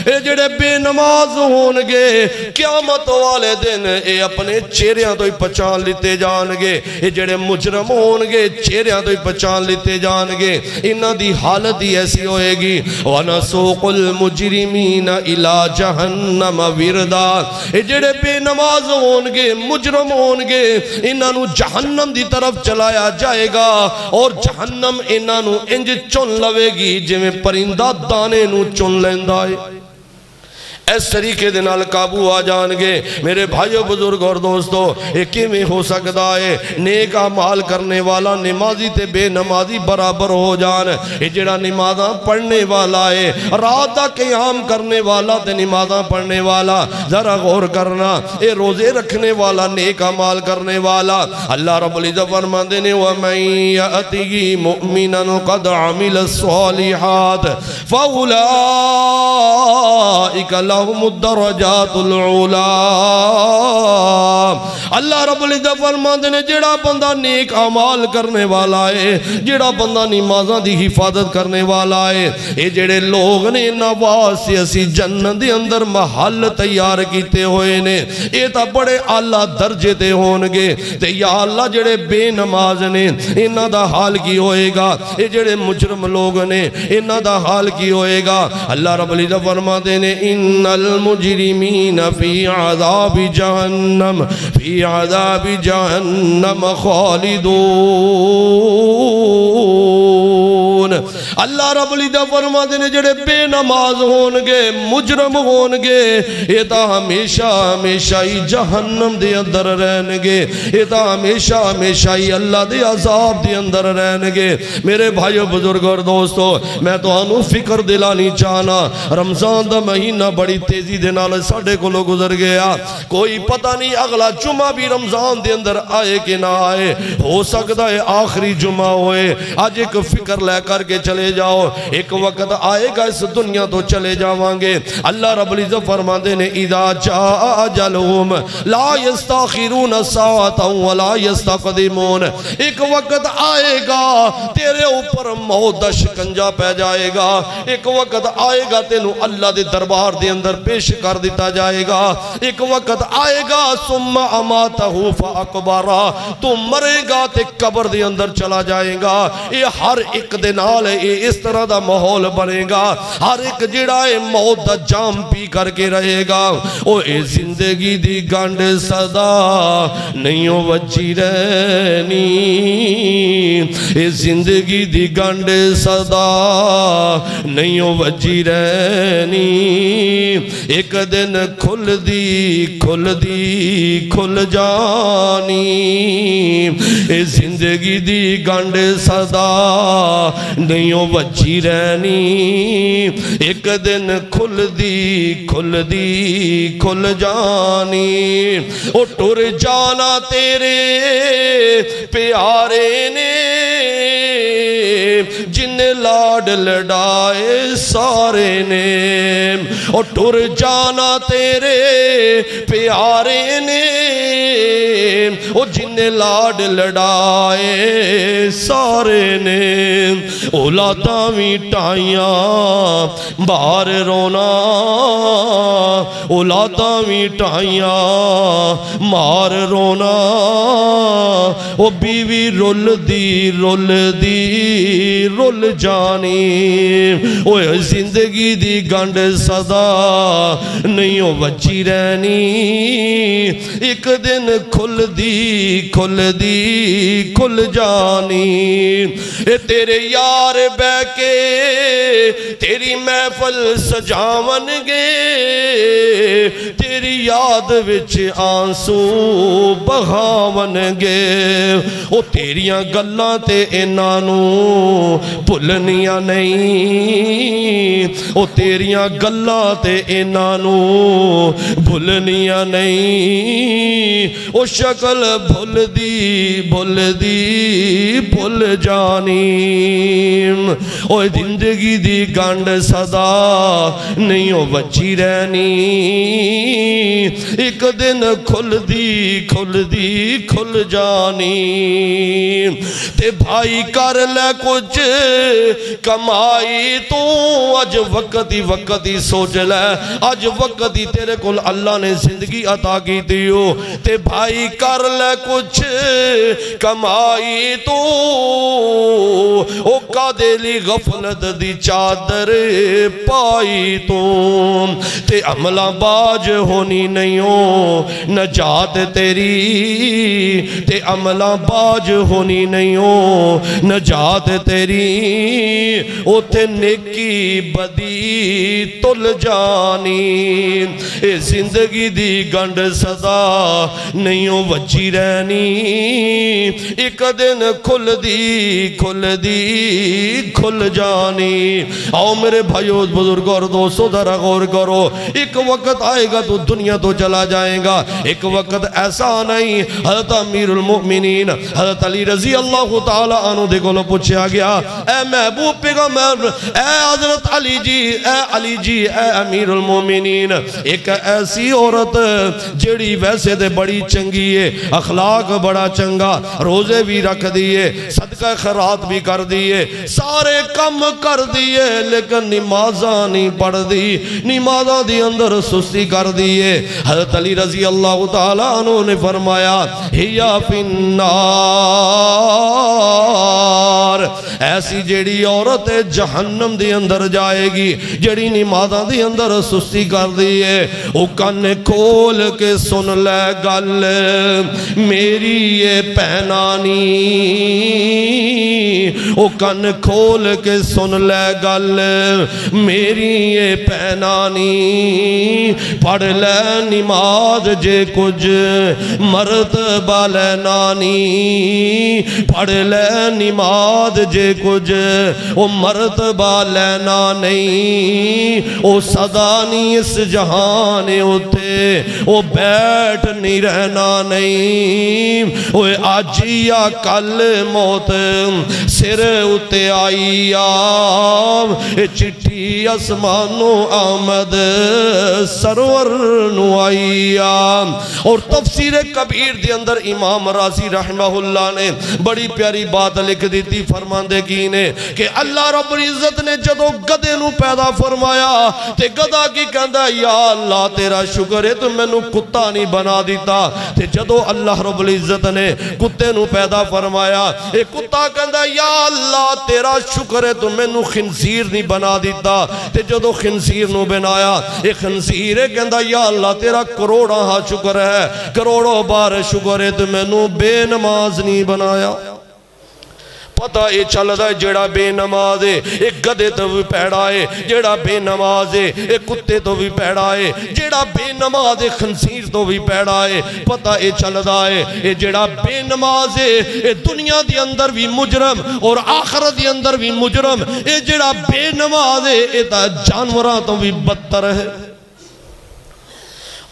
A: اے جڑے بے نماز ہونگے قیامت والے دن اے اپنے چہریاں تو ہی پہچان لیتے جانگے. اے جڑے مجرم ہونگے چہریاں تو ہی پہچان لیتے جانگے. انہاں دی حالت ہی ایسی ہوئے گی وَنَسُوقُ الْمُجْرِمِينَ إِلَى جَهَنَّمَ وِرْدًا. اے جڑے بے نماز ہونگے مجرم ہونگے انہاں نو جہنم دی طرف چلایا جائے گا اور جہنم انہاں نو انج چن لوے گی جویں پرندہ دانے نو چن لیندہ ہے. اس طریقے دے نال قابو آ جانگے. میرے بھائیو بزرگ اور دوستو ایک میں ہو سکتا ہے نیک اعمال کرنے والا نمازی تے بے نمازی برابر ہو جان. یہ جڑا نمازاں پڑھنے والا ہے رات دا قیام کرنے والا تے نمازاں پڑھنے والا ذرا غور کرنا اے روزے رکھنے والا نیک اعمال کرنے والا اللہ رب العزت فرماندے نے وَمَن يَأْتِهِ مُؤْمِنًا قَدْ عَمِلَ الصَّالِحَاتِ فَأُولَئِكَ لَهُمُ الدَّرَجَاتُ الْعُولَى. اللہ رب العزت فرماندے نے جڑا بندہ نیک اعمال کرنے والا ہے جڑا بندہ نمازاں دی حفاظت کرنے والا ہے اے جڑے لوگ نے نواز سے اسی جنت دے اندر محل تیار کیتے ہوئے نے اے تا بڑے اعلیٰ درجے تے ہونگے. تے یا اللہ جڑے بے نماز نے انہاں دا حال کی ہوئے گا. اے جڑے مجرم لوگ نے انہاں دا حال کی ہوئے گا. اللہ رب العزت فرماتے نے ان المجرمین فی عذاب جہنم خالدون. اللہ رب العزت فرماتے نے جڑے بے نماز ہونگے مجرم ہونگے یہ تا ہمیشہ ہمیشہ ہی جہنم دے اندر رہنگے. یہ تا ہمیشہ ہمیشہ ہی اللہ دے عذاب دے اندر رہنگے. میرے بھائیو بزرگ اور دوستو میں تو آنو فکر دلانی چاہنا رمضان دا مہینہ بڑی تیزی دے نال ساڑھے کو لوگ گزر گیا. کوئی پتہ نہیں اگلا جمعہ بھی رمضان دے اندر آئے کہ نہ آئے. ہو سکتا ہے آخری جمعہ ہوئے. آج ایک فکر لے کر کے چلے جاؤ ایک وقت آئے گا اس دنیا تو چلے جاوانگے. اللہ رب العزت فرماتے نے اذا جاء اجلهم لا يستاخرون ساعة ولا يستقدمون. ایک وقت آئے گا تیرے اوپر موت دا شکنجہ پہ جائے گا. ایک وقت آئے گا تینوں اللہ دے دربار دے اندر پیش کر دیتا جائے گا. ایک وقت آئے گا ثم اماتہ فاقبرہ تو مرے گا تے قبر دے اندر چلا جائے گا. یہ ہر ایک دے نال اس طرح دا ماحول بنے گا. ہر ایک جڑا ہے موت دا جام پی کر کے رہے گا. او اے زندگی دی گانڈ صدا نہیں وجی رہنی. اے زندگی دی گانڈ صدا نہیں وجی رہنی. ایک دن کھل جانی. اے زندگی دی گانڈ صدا نہیں وجی رہنی. ایک دن کھل جانی. او ٹر جانا تیرے پیارے نے جن لاڈ لڑائے سارے نے. او ٹر جانا تیرے پیارے نے او جن لاڈ لڑائے سارے نے. اولاداں ویٹائیاں بار رونا اولاداں ویٹائیاں مار رونا. او بیوی رول جانی. او زندگی دی گنڈ صدا نہیں وجی رہنی. ایک دن کھل جانی. اے تیرے یار بے کے تیری محفل سجاون گے تے تیری یاد وچ آنسو بہاون گے او تیریاں گلاں تے انہاں نوں بھلنیاں نہیں او تیریاں گلاں تے انہاں نوں بھلنیاں نہیں او شکل بھل دی بھل جانی او زندگی دی گنڈ صدا نہیں او وچی رہنی ایک دن کھل جانی تے بھائی کر لے کچھ کمائی تو اج وقت ہی سوچ لے اج وقت ہی تیرے کل اللہ نے زندگی عطا کی دیو تے بھائی کر لے کچھ کمائی تو او قادلی غفلت دی چادر پائی تو تے عملہ باج ہونی نہیں ہو نجات تیری تے عملہ باج ہونی نہیں ہو نجات تیری او تے نیکی بدی تل جانی اے زندگی دی گنڈ صدا نہیں ہو وچی رہنی ایک دن کھل جانی آؤ میرے بھائیو بزرگوں اور دوستوں ذرا غور کرو ایک وقت آئے گا تو دنیا تو چلا جائے گا ایک وقت ایسا نہیں حضرت امیر المؤمنین حضرت علی رضی اللہ تعالی عنہ دیکھو لو پوچھا گیا اے محبوب پیغمبر اے حضرت علی جی اے امیر المؤمنین ایک ایسی عورت جڑی ویسے دے بڑی چنگی ہے اخلاق بڑا چنگا روزے بھی رکھ دیئے صدقہ خیرات بھی کر دیئے سارے کم کر دیئے لیکن نمازاں نہیں پڑھ دی نمازاں دی اندر سستی کر دیئے حضرت علی رضی اللہ تعالیٰ عنہ نے فرمایا ہیا فی النار ایسی جیڑی عورت جہنم دی اندر جائے گی جیڑی نمازاں دی اندر سستی کر دیئے او کن کھول کے سن لے گل میری یہ پہنانی او کن کھول کے سن لے گل میری یہ پہنانی پڑھ لے نماز جے کچھ مرتبہ لینانی پڑھ لے نماز جے کچھ او مرتبہ لینا نہیں او صدا نہیں اس جہان ہوتے او بیٹھ نہیں رہنا نہیں او آج یا کل موت سر اتے آئی آم چٹھی اسمانو آمد سرور نو آئی آم اور تفسیر کبیر دے اندر امام رازی رحمہ اللہ نے بڑی پیاری بات لکھ دیتی فرماندے کی نے کہ اللہ رب العزت نے جدو گدے نو پیدا فرمایا تے گدا کی کہندہ یا اللہ تیرا شکر ہے تو میں نو کتا نہیں بنا دیتا تے جدو اللہ رب العزت نے کتے نو پیدا فرمایا اے کتا کہندہ یا اللہ تیرا شکر ہے تو میں نو خنزیر نہیں بنا دیتا تے جدو خنزیر نو بنایا اے خنزیر ہے کہندہ یا اللہ تیرا کروڑا ہاں شکر ہے کروڑوں بار شکر ہے تو میں نو بے نماز نہیں بنایا پتہ یہ چل رہا ہے جیڑا بے نماز ہے ایک گدے تو بھی پیڑا ہے جیڑا بے نماز ہے ایک کتے تو بھی پیڑا ہے جیڑا بے نماز ہے خنزیر تو بھی پیڑا ہے پتہ یہ چل رہا ہے یہ جیڑا بے نماز ہے یہ دنیا دی اندر بھی مجرم اور آخرت دی اندر بھی مجرم یہ جیڑا بے نماز ہے یہ جانوراں تو بھی بدتر ہے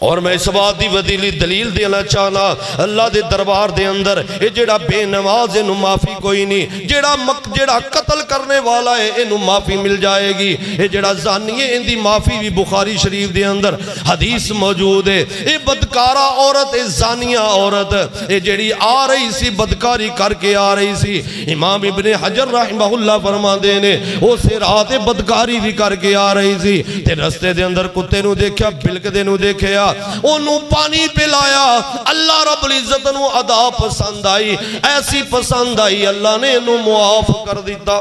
A: اور میں اس بات دی ودیلی دلیل دینا چاہنا اللہ دے دربار دے اندر یہ جڑا بے نماز انہوں معافی کوئی نہیں جڑا قتل کرنے والا ہے انہوں معافی مل جائے گی یہ جڑا زانی ہے ان دی معافی بھی بخاری شریف دے اندر حدیث موجود ہے یہ بدکارہ عورت یہ زانیہ عورت یہ جڑی آ رہی سی بدکاری کر کے آ رہی سی امام ابن حجر رحمہ اللہ فرما دینے وہ سے رات بدکاری بھی کر کے آ رہی سی تے رستے دے اندر کتے نو دیکھیا بلک دے نو دیکھیا انہوں پانی پلایا اللہ رب العزت نو ادا پسند آئی ایسی پسند آئی اللہ نے انہوں معاف کر دیتا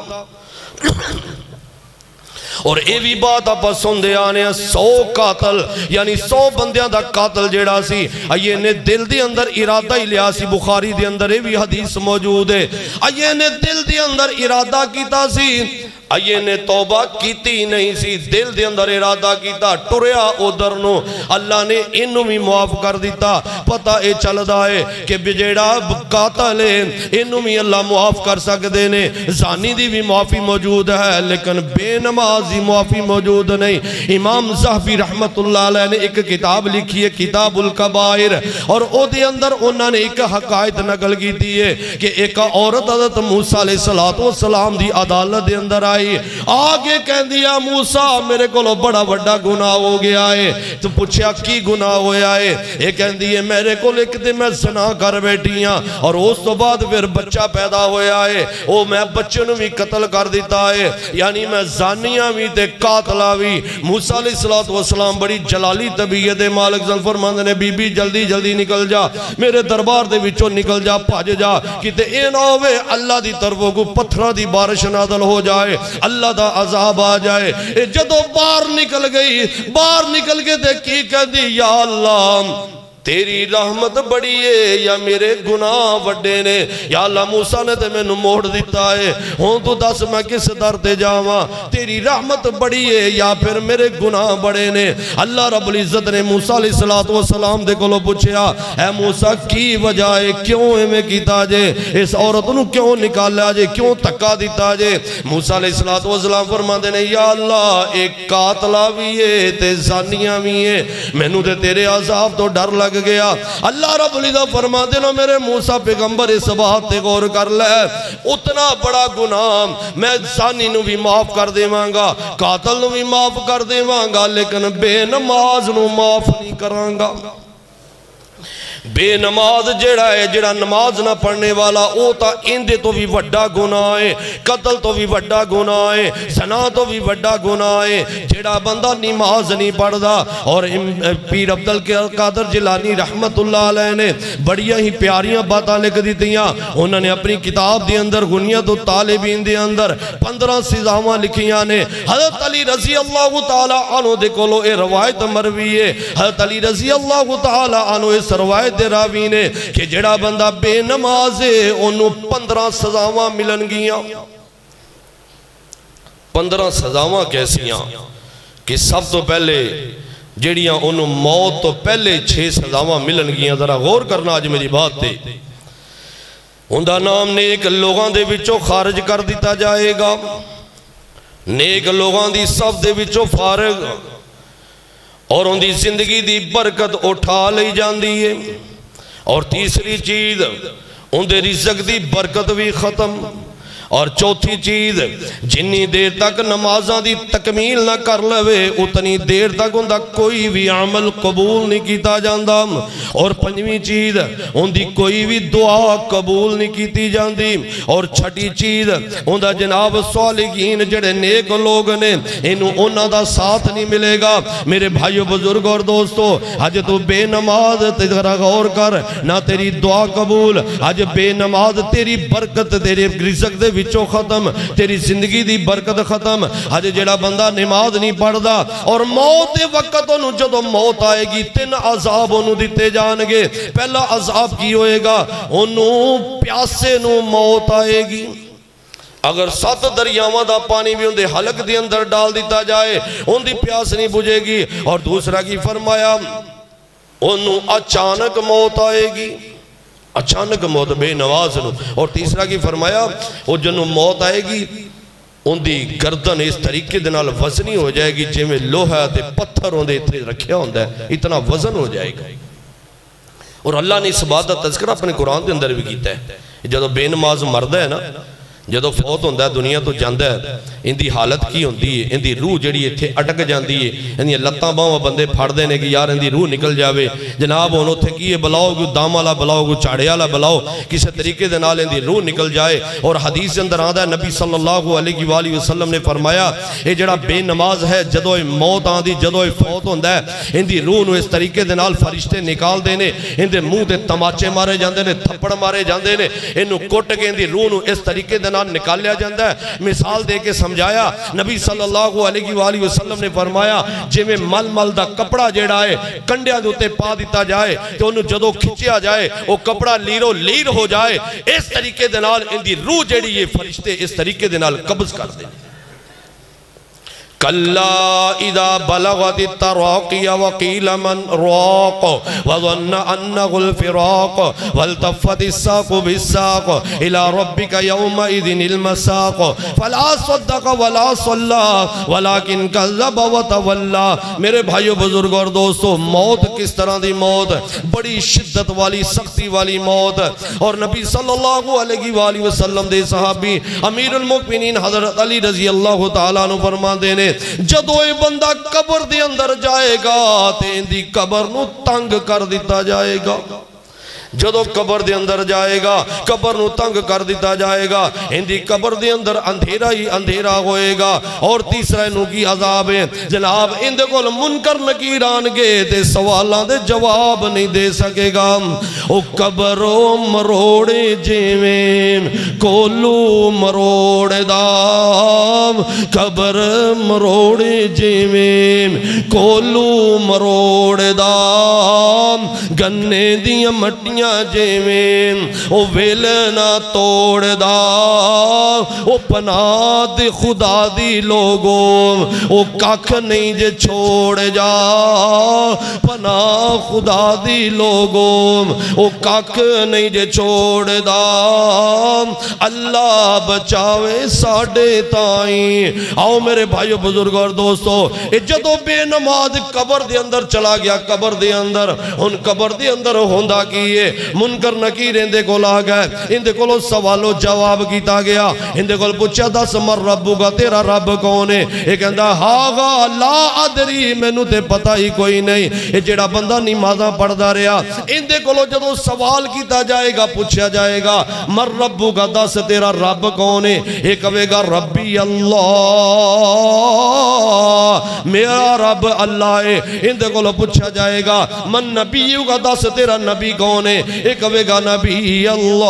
A: اور اے بھی بات آپ سندے آنے 100 قاتل یعنی 100 بندیاں دا قاتل جیڑا سی آئیے نے دل دی اندر ارادہ ہی لیا سی بخاری دی اندر اے بھی حدیث موجود ہے آئیے نے دل دی اندر ارادہ کیتا سی آئیے نے توبہ کیتی نہیں سی، دل دے اندر ارادہ کیتا، ٹریا ادھر نو، اللہ نے انہوں بھی معاف کر دیتا۔ پتہ اے چل دائے کہ بجیڑا قاتل ہے انہوں بھی اللہ معاف کر سکتے نے، زانی دی بھی معافی موجود ہے، لیکن بے نمازی معافی موجود نہیں۔ امام زہبی رحمت اللہ علیہ نے ایک کتاب لکھی ہے، کتاب الکبائر، اور او دے اندر انہوں نے ایک حقائق نقل کی ہے کہ ایک عورت حضرت موسیٰ علیہ السلام دی عدالت دے اندر آئی، آگے کہہ دیا موسیٰ میرے کو بڑا بڑا گناہ ہو گیا ہے۔ تو پوچھا کی گناہ ہویا ہے؟ یہ کہہ دیا میرے کو ایک دن میں زنا کر بیٹھیاں اور اس تو بعد پھر بچہ پیدا ہویا ہے، او میں بچے نو بھی قتل کر دیتا ہے، یعنی میں زانیاں بھی تے قاتلہ بھی۔ موسیٰ علیہ السلام بڑی جلالی طبیعت مالک ظفر مند نے، بی بی جلدی جلدی نکل جا، میرے دربار دے وچوں نکل جا، بھاج جا، کتے اے نہ ہوئے اللہ دی طرفوں کو پتھرہ دی بارش نازل ہو جائے، اللہ دا عذاب آ جائے۔ اے جدو باہر نکل گئی، باہر نکل کے دیکھی کہہ دی یا اللہ تیری رحمت بڑی ہے یا میرے گناہ وڈے نے؟ یا اللہ موسیٰ نے تے میں نو موڑ دیتا ہے، ہوں تو دس میں کس در تے جاواں؟ تیری رحمت بڑی ہے یا پھر میرے گناہ بڑے نے؟ اللہ رب العزت نے موسیٰ علیہ السلام دے کو لو پوچھیا، اے موسیٰ کی وجہ ہے کیوں میں کیتا جے؟ اس عورت نو کیوں نکالا جے؟ کیوں تکا دیتا جے؟ موسیٰ علیہ السلام فرماندے نے یا اللہ ایک قاتلہ بھی ہے تے زانیاں بھی ہے، میں نو تے تیرے عذاب تو ڈر لگ گیا۔ اللہ رب العزت فرما دینا میرے موسیٰ پیغمبر اس بات تے غور کر لے، اتنا بڑا گناہ میں زانی نو بھی معاف کر دے مانگا، قاتل نو بھی معاف کر دے مانگا، لیکن بے نماز نو معاف نہیں کرانگا۔ بے نماز جڑا ہے، جڑا نماز نہ پڑھنے والا، او تا اندے تو بھی وڈا گناہ ہے، قتل تو بھی وڈا گناہ ہے، زنا تو بھی وڈا گناہ ہے۔ جڑا بندہ نماز نہیں پڑھ دا، اور پیر عبدالقادر جیلانی رحمت اللہ علیہ نے بڑیاں ہی پیاریاں باتاں لکھ دیتیاں، انہوں نے اپنی کتاب دے اندر غنیت الطالبین دے اندر 15 سزاواں لکھیاں نے۔ حضرت علی رضی اللہ تعالیٰ عنہ دے کولو اے روایت مروی ہے، حضرت علی رضی اللہ تعالیٰ عنہ اس روایت دے راوی نے کہ جڑا بندہ بے نماز ہے انہوں 15 سزاواں ملن گیاں۔ 15 سزاواں کیسیاں کہ سب تو پہلے جڑیاں انہوں موت تو پہلے 6 سزاواں ملن گیاں۔ ذرا غور کرنا آج میری بات تے، اندہ نام نیک لوگاں دے وچوں خارج کر دیتا جائے گا، نیک لوگاں دی صف دے وچوں فارغ، اور ان دی زندگی دی برکت اٹھا لئی جاندی ہے۔ اور تیسری چیز ان دے رزق دی برکت بھی ختم۔ اور چوتھی چیز جنی دیر تک نمازاں دی تکمیل نہ کر لوے اتنی دیر تک ان دا کوئی بھی عمل قبول نہیں کیتا جاندہ۔ اور پنجویں چیز ان دی کوئی بھی دعا قبول نہیں کیتی جاندی۔ اور چھٹی چیز ان دا جناب صالحین جڑے نیک لوگ نے انہوں دا ساتھ نہیں ملے گا۔ میرے بھائیو بزرگ اور دوستو، آج تو بے نماز تیرا غور کر، نہ تیری دعا قبول، آج بے نماز تیری برکت تیرے رزق دے وچوں ختم، تیری زندگی دی برکت ختم۔ آج جڑا بندہ نماز نہیں پڑھ دا اور موت وقت انہوں جدو موت آئے گی 3 عذاب انہوں دیتے جانگے۔ پہلا عذاب کی ہوئے گا، انہوں پیاسے نو موت آئے گی۔ اگر 7 دریاواں دا پانی بھی ان دے حلق دے اندر ڈال دیتا جائے ان دی پیاس نہیں بجھے گی۔ اور دوسرا کی فرمایا انہوں اچانک موت آئے گی، اچانک موت بے نواز نو۔ اور تیسرا کی فرمایا وہ جنہوں موت آئے گی ان دی گردن اس طریقے دنال وزنی ہو جائے گی جے میں لوہا تے پتھر ہوں دے رکھیا ہوں دے، اتنا وزن ہو جائے گا۔ اور اللہ نے اس بات دا تذکرہ اپنے قرآن دے اندر بھی کیتا ہے، جدو بے نماز مردہ ہے نا، جدو فوت ہوندہ ہے دنیا تو جاندہ ہے، ان دی حالت کی ہوندی ہے، ان دی روح جڑی اتھے اٹک جاندی ہے، ان دی لتاں باؤں بندے پھاڑ دینے کہ یار ان دی روح نکل جاوے، جناب انہوں تھے کیے بلاؤ گو دام والا بلاؤ گو چاڑے والا بلاؤ، کسی طریقے دے نال ان دی روح نکل جائے۔ اور حدیث اندر آدھا ہے نبی صلی اللہ علیہ وآلہ وسلم نے فرمایا اے جڑا بے نماز ہے جدو موت آندی جدو فوت ہوندہ ہے ان دی روح نو اس طریقے دے نال فرشتے نکال دینے، ان دے منہ دے تماچے مارے جاندے نے، تھپڑ مارے جاندے نے، انہوں کوٹ کے ان دی روح نو اس طریقے دے نکال لیا جاندہ ہے۔ مثال دے کے سمجھایا نبی صلی اللہ علیہ وآلہ وسلم نے فرمایا جے میں مل مل دا کپڑا جیڑا ہے کنڈیاں دوتے پا دیتا جائے تو انہوں جدو کھچیا جائے وہ کپڑا لیرو لیر ہو جائے، اس طریقے دنال ان دی روح جیڑی یہ فرشتے اس طریقے دنال قبض کر دیں۔ کلا اذا بلغت التراقی وقیل من راق وظن انہ الفراق والتفت الساق بالساق الى ربک یومئذ المساق فلا صدق ولا صلی ولكن کذب وتولا۔ میرے بھائیو بزرگ اور دوستو، موت کس طرح دی موت؟ بڑی شدت والی سختی والی موت۔ اور نبی صلی اللہ علیہ وآلہ وسلم دے صحابی امیر المؤمنین حضرت علی رضی اللہ تعالیٰ عنہ فرما دینے جدو اے بندہ قبر دے اندر جائے گا تے اندی قبر نو تنگ کر دیتا جائے گا۔ جدو قبر دے اندر جائے گا قبر نو تنگ کر دیتا جائے گا، اندی قبر دے اندر اندھیرا ہی اندھیرا ہوئے گا۔ اور تیسرا انہوں کی عذاب ہے جناب، اندے کول منکر نکیر آنگے تے سوالان دے جواب نہیں دے سکے گا۔ او قبرو مروڑے جیویں کولو مروڑ دام، قبر مروڑے جیویں کولو مروڑ دام، گنے دیا مٹیاں جیویں او ویل نہ توڑ دا، او پناہ دے خدا دی لوگوں او کاکھ نہیں جے چھوڑ جا، پناہ خدا دی لوگوں او کاکھ نہیں جے چھوڑ دا۔ اللہ بچاوے ساڑے تائیں۔ آؤ میرے بھائیو بزرگ اور دوستو، جدو بے نماز قبر دے اندر چلا گیا، قبر دے اندر ان قبر دے اندر ہوندہ کیے منکر نکیر اندے کو لا گئے، اندے کو لو سوالو جواب کیتا گیا، اندے کو پوچھا دا سمر ربو کا تیرا رب کونے؟ ایک اندہ ہاگا لا ادری، میں نو تے پتہ ہی کوئی نہیں۔ یہ جیڑا بندہ نمازاں پڑھ دا رہا، اندے کو لو جدو سوال کیتا جائے گا پوچھا جائے گا مر ربو کا دس تیرا رب کونے؟ ایک کہے گا ربی اللہ، میرا رب اللہ ہے۔ اندے کو لو پوچھا جائے گا من نبیو کا دس تیرا نبی کونے؟ ایک کہے گا نبی اللہ،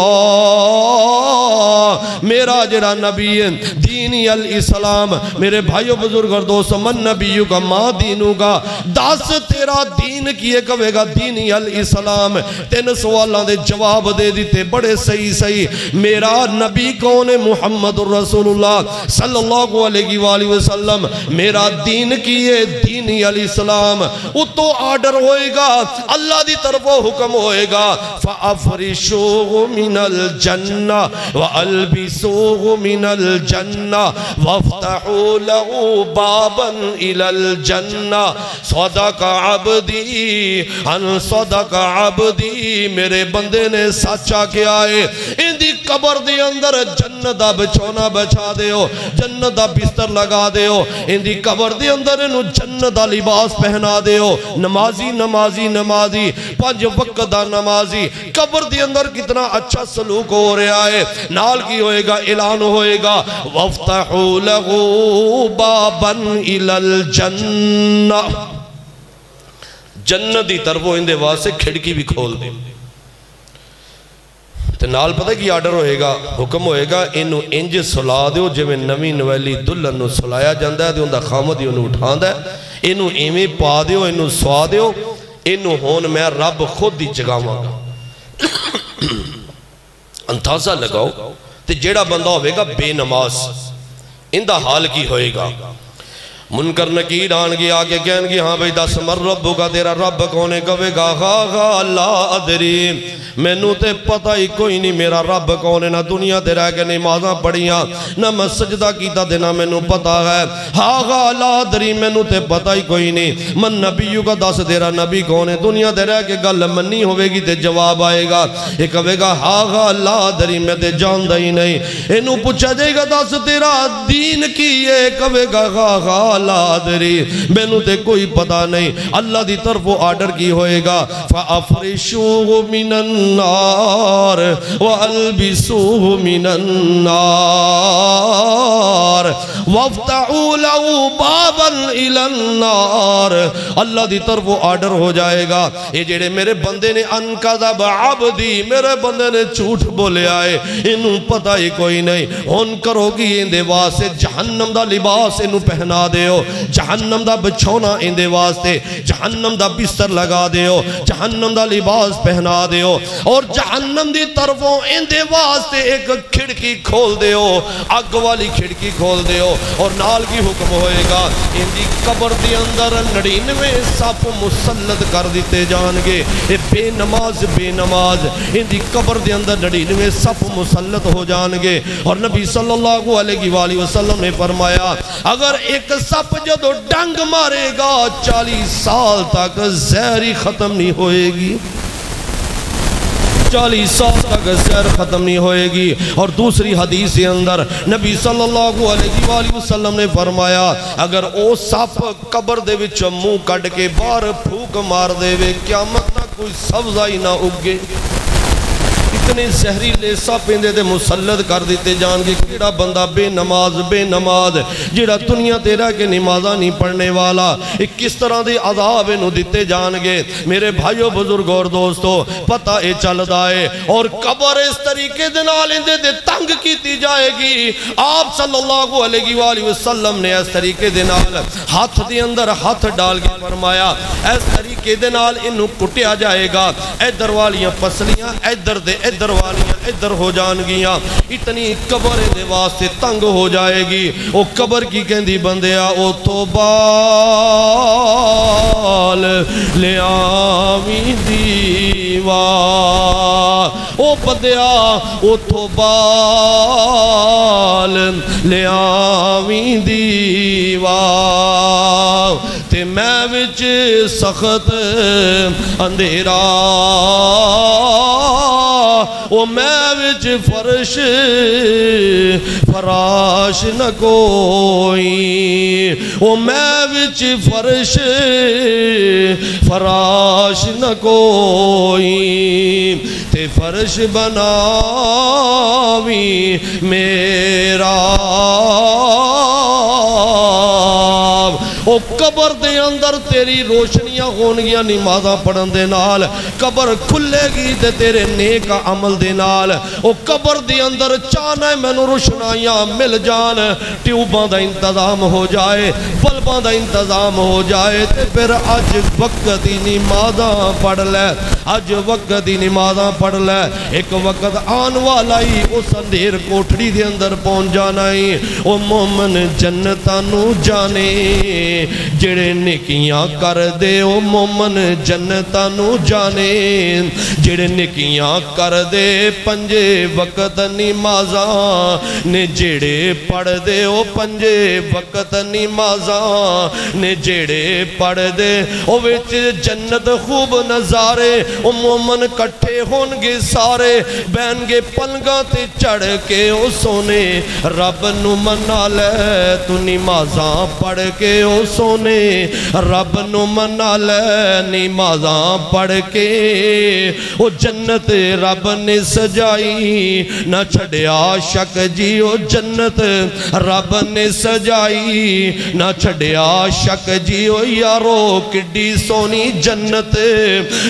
A: میرا جڑا نبی ہے دینی الاسلام۔ میرے بھائیو بزرگ اور دوست، من نبیو کا ماں دینو کا دس تیرا دین کیے، کہے گا دینی الاسلام۔ تین سوالان دے جواب دے دیتے بڑے صحیح صحیح۔ میرا نبی کون ہے؟ محمد الرسول اللہ صلی اللہ علیہ وآلہ وسلم۔ میرا دین کیے دینی الاسلام۔ وہ تو آرڈر ہوئے گا، اللہ دی طرف حکم ہوئے گا فَأَفْرِشُوهُ مِنَ الْجَنَّةِ وَأَلْبِسُوهُ مِنَ الْجَنَّةِ وَافْتَحُوا لَهُ بَابًا إِلَى الْجَنَّةِ صَدَقَ عَبْدِي ان صدق عبدی، میرے بندے نے سچا کیا ہے۔ اندی قبر دے اندر جنت دا بچھونا بچھا دے ہو، جنت دا بستر لگا دے ہو، اندی قبر دے اندر انہوں جنت دا لباس پہنا دے ہو۔ نمازی نمازی نمازی، پانچ وقت دا نمازی، قبر دے اندر کتنا اچھا سلوک ہو رہا ہے۔ نال کی ہوئے گا، اعلان ہوئے گا وَافْتَحُوا لَهُ بَابًا إِلَى الْجَنَّةِ، جنت دی طرف اندے واسے کھڑکی بھی کھول دے۔ تو نال پتہ کی آرڈر ہوئے گا، حکم ہوئے گا انہوں انج سلا دیو جو میں نوی نویلی دلن نو سلایا جاندہ ہے، اندہ خامد انہوں اٹھاندہ ہے، انہوں ایمیں پا دیو، انہوں سوا دیو، انہوں ہون میں رب خود دی جگہ مانگا۔ انتازہ لگاؤ تے جیڑا بندہ ہوئے گا بے نماز، اندہ حال کی ہوئے گا۔ منکر نکیر آنگی آگے کہنگی ہاں بھئی دس مر ربو کا تیرا رب کونے؟ کہے گا غاغا لا ادری، میں نو تے پتہ ہی کوئی نہیں میرا رب کونے، نہ دنیا تے رہ کے نمازاں پڑھیاں، نہ میں سجدہ کیتا دینا میں نو پتہ ہے۔ غاغا لا ادری، میں نو تے پتہ ہی کوئی نہیں۔ من نبیو کا دس تیرا نبی کونے؟ دنیا تے رہ کے گل منی ہوئے گی تے جواب آئے گا۔ یہ کہے گا غاغا لا ادری، میں تے جاندہ ہی نہیں۔ انہوں پوچھا جائے گا دس تیرا دین کیے؟ کہے گا غاغا لا ادری، میں نو تے کوئی پتہ نہیں۔ اللہ دی طرف وہ آرڈر کی ہوئے گا فَأَفْرِشُوهُ مِنَ النَّارِ وَأَلْبِسُوهُ مِنَ النَّارِ وَافْتَحُوا لَهُ بَابًا إِلَى النَّارِ۔ اللہ دی طرف وہ آرڈر ہو جائے گا، یہ جڑے میرے بندے نے انکذب عبدی، میرے بندے نے جھوٹ بولے آئے، انہوں پتہ ہی کوئی نہیں۔ ان کرو گی اندے واسے جہنم دا لباس انہوں پہنا دے دیو جہنم دا بچھونا اندے واسطے جہنم دا بستر لگا دیو جہنم دا لباس پہنا دیو اور جہنم دی طرفوں اندے واسطے ایک کھڑکی کھول دیو آگ والی کھڑکی کھول دیو اور نال کی حکم ہوئے گا اندی قبر دی اندر 99 سپ مسلط کر دیتے جان گے بے نماز اندی قبر دی اندر 99 سپ مسلط ہو جان گے اور نبی صلی اللہ علیہ وآلہ وسلم نے فرمایا اگر ایک سپ جدو ڈنگ مارے گا 40 سال تک زہری ختم نہیں ہوئے گی 40 سال تک زہر ختم نہیں ہوئے گی اور دوسری حدیث کے اندر نبی صلی اللہ علیہ وآلہ وسلم نے فرمایا اگر او سپ قبر دے وچ منہ کٹ کے باہر پھوک مار دے وے قیامت نہ کوئی سبزائی نہ اگے اتنے زہریلے سپ اندے دے مسلط کر دیتے جان گے کیڑا بندہ بے نماز جیڑا دنیا تیرا کے نمازہ نہیں پڑھنے والا کس طرح دے عذاب انہوں دیتے جان گے میرے بھائیو بزرگ اور دوستو پتہ اے چل دائے اور قبر اس طریقے دنال اندے دے تنگ کیتی جائے گی آپ صلی اللہ علیہ وآلہ وسلم نے اس طریقے دنال ہاتھ دے اندر ہاتھ ڈال کے فرمایا اس طریقے دنال انہوں کٹیا جائے گا ادھر والیاں پسلیاں ادھر والیاں ادھر ہو جان گیاں اتنی قبر دے واسطے تنگ ہو جائے گی او قبر کی کہندی بندیا او تو بال لے آویں دیوا او بندیا او تو بال لے آویں دیوا تے میں وچ سخت اندھیرا او میں وچ فرش فراش نہ کوئی او میں وچ فرش فراش نہ کوئی تے فرش بناویں میرا او قبر دے اندر تیری روشنیاں ہونگیاں نمازاں پڑھن دے نال قبر کھلے گی تے تیرے نیک عمل دے نال او قبر دے اندر چاہنا ہے میں نو روشنائیاں مل جان ٹیوباں دا انتظام ہو جائے بلباں دا انتظام ہو جائے تے پھر اج وقت دی نمازاں پڑھ لے اج وقت دی نمازاں پڑھ لے ایک وقت آن والا ہی اس اندھیر کوٹھڑی دے اندر پہنچ جانا ہی او مومن جنتاں نو جانے جڑے نیکیاں کر دے او مومن جنتاں نو جانے جڑے نیکیاں کر دے پنجے وقت نمازاں نے جڑے پڑھ دے او پنجے وقت نمازاں نے جڑے پڑھ دے او وچ جنت خوب نظارے او مومن کٹھے ہونگے سارے بین گے پلگاں تے چڑھ کے او سونے رب نو منا لے تو نمازاں پڑھ کے او سونے رب نو منا لے نمازاں پڑھ کے او جنت رب نے سجائی نہ چھڑیا شک جی او جنت رب نے سجائی نہ چھڑیا شک جی او یارو کڈی سونی جنت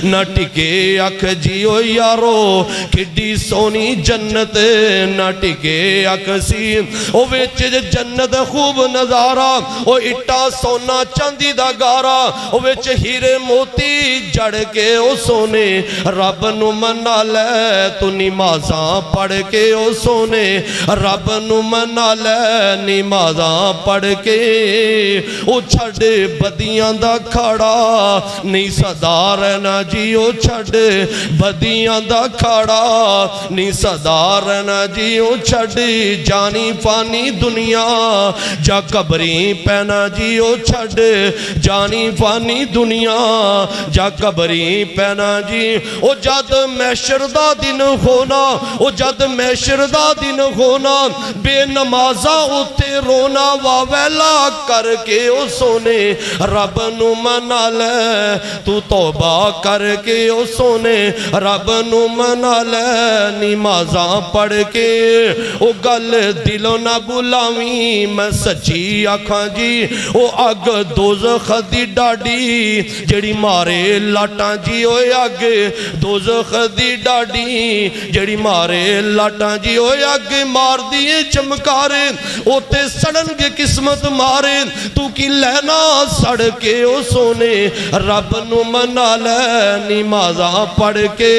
A: نہ ٹکے اکھ جی او یارو کڈی سونی جنت نہ ٹکے اکھ سی او وچ جنت خوب نظارہ او اٹا سونا چاندی دا گارا او وچ ہیرے موتی جڑ کے او سونے رب نو منا لے تو نمازاں پڑھ کے او سونے رب نو منا لے نمازاں پڑھ کے او چھڑ بدیاں دا کھڑا نہیں صدا رہنا جی او چھڑ بدیاں دا کھڑا نہیں صدا رہنا جی او چھڑ جانی فانی دنیا جا قبری پہنا جی او چھڑ جانی فانی دنیا جا قبری پہنا جی او جد محشر دا دن ہونا او جد محشر دا دن ہونا بے نمازاں اتے رونا واویلا کر کے او سونے رب نو منا لے تو توبہ کر کے او سونے رب نو منا لے نمازاں پڑھ کے او گل دلوں نہ بلاویں میں سچی آکھاں جی او اگ دوزخ دی ڈاڈی جڑی مارے لاٹاں جی ہوئے اگ دوزخ دی ڈاڈی جڑی مارے لاٹاں جی ہوئے اگ مار دیے چمکارے اوتے سڑن کے قسمت مارے تو کی لینا سڑ کے او سونے رب نو منا لے نمازاں پڑھ کے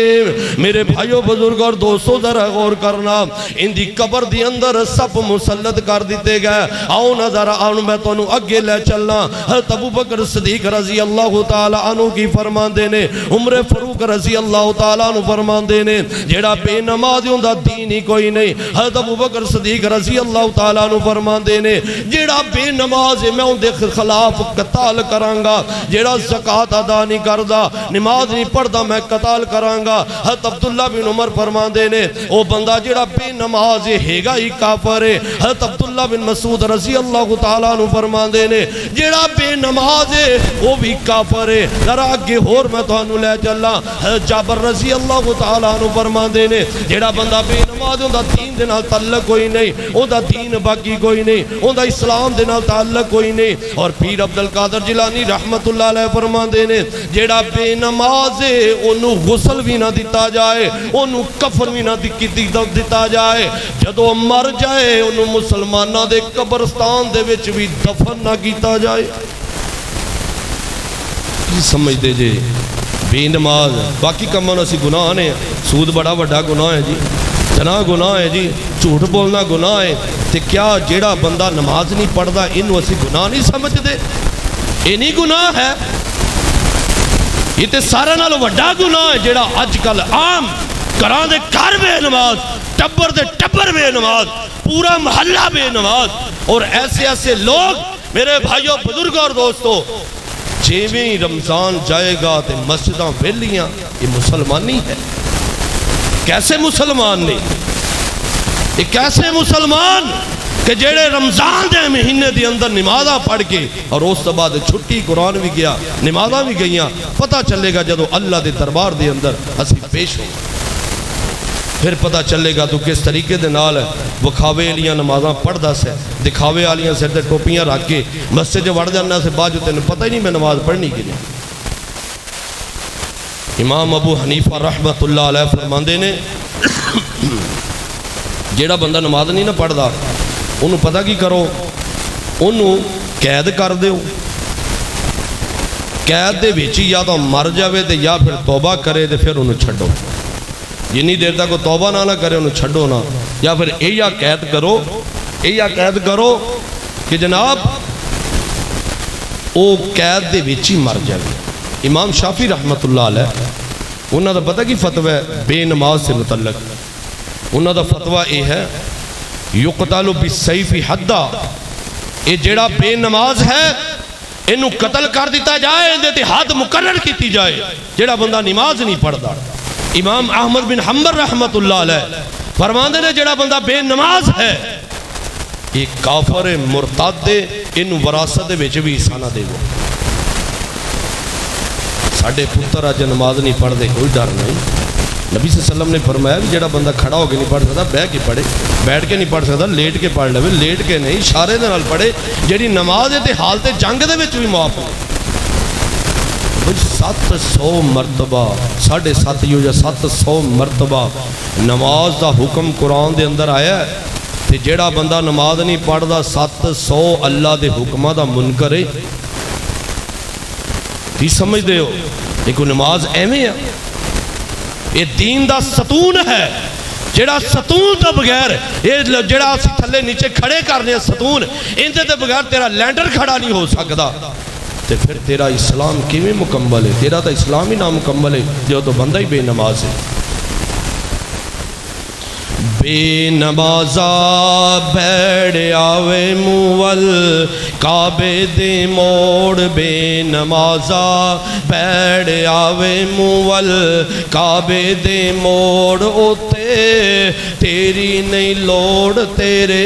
A: میرے بھائیو بزرگ اور دوستو ذرا غور کرنا ان دی قبر دی اندر سب مسلط کر دیتے گئے آؤ نظر آؤ میں تو انہوں اگے لے چلنا حضرت ابو بکر صدیق رضی اللہ تعالیٰ عنہ کی فرمان دینے عمر فروق رضی اللہ تعالیٰ عنہ فرمان دینے جیڑا بے نمازیوں دا دین ہی کوئی نہیں حضرت ابو بکر صدیق رضی اللہ تعالیٰ عنہ فرمان دینے جیڑا بے نماز میں ان دے خلاف قتال کرانگا جیڑا زکاة ادا نہیں کردہ نماز نہیں پڑھدا میں قتال کرانگا حضرت عبداللہ بن عمر فرمان دینے او بندہ جیڑا بے نماز ہے گا ہی کافر ہے حضرت عبداللہ بن مسعود رضی اللہ تعالیٰ عنہ فرمان دینے جیڑا بے نماز ہے وہ بھی کافر ہے ذرا آگے ہور میں تو انہوں لے چلا حضرت جابر رضی اللہ تعالیٰ عنہ فرمان دینے جیڑا بندہ بے نماز ان دا دین دینا تعلق کوئی نہیں ان دا دین باقی کوئی نہیں ان دا اسلام دینا تعلق کوئی نہیں اور پیر عبدالقادر جیلانی رحمت اللہ علیہ فرمان دینے جیڑا بے نماز ہے انہوں غسل بھی نہ دیتا جائے انہوں کفن بھی نہ دیتا جائے جدو مر جائے انہوں مسلمانہ دے قبرستان دے وچ بھی دفن نہ کیتا جائے یہ سمجھ دے جے بے نماز باقی کمان اسی گناہ نے سود بڑا بڑا گناہ ہے جی جنا گناہ ہے جی جھوٹ بولنا گناہ ہے تے کیا جیڑا بندہ نماز نہیں پڑھدا انہوں اسی گناہ نہیں سمجھ دے یہ نہیں گناہ ہے یہ تے سارا نالو بڑا گناہ ہے جیڑا آج کل عام کران دے کار بے نماز ٹبر دے ٹبر بے نماز پورا محلہ بے نماز اور ایسے ایسے لوگ میرے بھائیوں بزرگ اور دوستو جیویں رمضان جائے گا تے مسجداں ویلیاں یہ مسلمانی ہے کیسے مسلمان نہیں یہ کیسے مسلمان کہ جیڑے رمضان دے مہینے دی اندر نمازاں پڑھ کے اور اس سے بعد چھٹی قرآن بھی گیا نمازاں بھی گئیاں پتہ چلے گا جدو اللہ دے دربار دے اندر اسی پیش ہو پھر پتہ چلے گا تو کس طریقے دے نال وکھاوے لیاں نمازاں پڑھ دا سے دکھاوے آلیاں سر دے ٹوپیاں رکھ کے مسجد جو وڑ جانا سے بعد جو تینوں پتہ ہی نہیں میں نماز پڑھنی کے لیے امام ابو حنیفہ رحمت اللہ علیہ فرماندے نے جیڑا بندہ نماز نہیں نہ پڑھ دا انہوں پتہ کی کرو انہوں قید کر دے قید دے بیچی یا تو مر جاوے دے یا پھر توبہ کرے دے پھر انہوں چھڑو جنی دیر تک وہ توبہ نہ کرے انہوں چھڑو نہ یا پھر ایا قید کرو کہ جناب او قید دے بیچی مر جاوے امام شافعی رحمت اللہ علیہ انہوں دا پتہ کی فتوہ ہے بے نماز سے متعلق انہوں دا فتوہ یہ ہے یقتل بالسیف حدا یہ جیڑا بے نماز ہے انہوں قتل کر دیتا جائے اندے تے حد مقرر کیتی جائے جیڑا بندہ نماز نہیں پڑھدا امام احمد بن حنبل رحمت اللہ علیہ فرماندے نے جیڑا بندہ بے نماز ہے ایک کافر مرتد دے ان وراثت وچ بھی حصہ نہ دے گا ساڑھے پتر آج نماز نہیں پڑھ دے کوئی ڈر نہیں نبی صلی اللہ علیہ وسلم نے فرمایا کہ جیڑا بندہ کھڑا ہو کے نہیں پڑھ سکتا بہ کے پڑھے بیٹھ کے نہیں پڑھ سکتا لیٹ کے پڑھ لے لیٹ کے نہیں اشارے دے نال پڑھے جیڑی نماز ہے تے حالت جنگ دے وچ بھی معاف ہو 700 مرتبہ 7.5 یا 700 مرتبہ نماز دا حکم قرآن دے اندر آیا ہے تے جیڑا بندہ نماز نہیں پڑھ دا 700 اللہ دے حکمہ دا منکر ہے بھی سمجھ دے ہو لیکن نماز ایمیں ہے یہ دین دا ستون ہے جیڑا ستون دا بغیر یہ جیڑا اسی تھلے نیچے کھڑے کرنے ستون ان دے بغیر تیرا لینڈر کھڑا نہیں ہو سکتا تے پھر تیرا اسلام کیویں مکمل ہے تیرا تا اسلام ہی نامکمل ہے جو تو بندہ ہی بے نماز ہے بے نمازا بیڑ آوے مول کعبے دے موڑ بے نمازا بیڑ آوے مول کعبے دے موڑ اوتے تیری نہیں لوڑ تیرے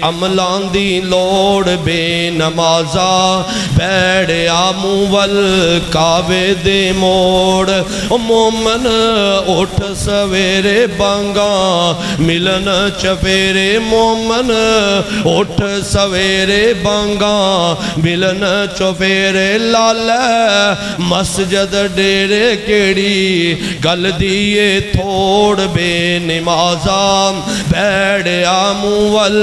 A: عملان دی لوڑ بے نمازا بیڑیا موول کعبے دے موڑ مومن اٹھ سویرے بانگا ملن چپیرے مومن اٹھ سویرے بانگا ملن چپیرے لالے مسجد ڈیرے کیڑی گل دیئے تھوڑ بے نمازا بیڑیا موول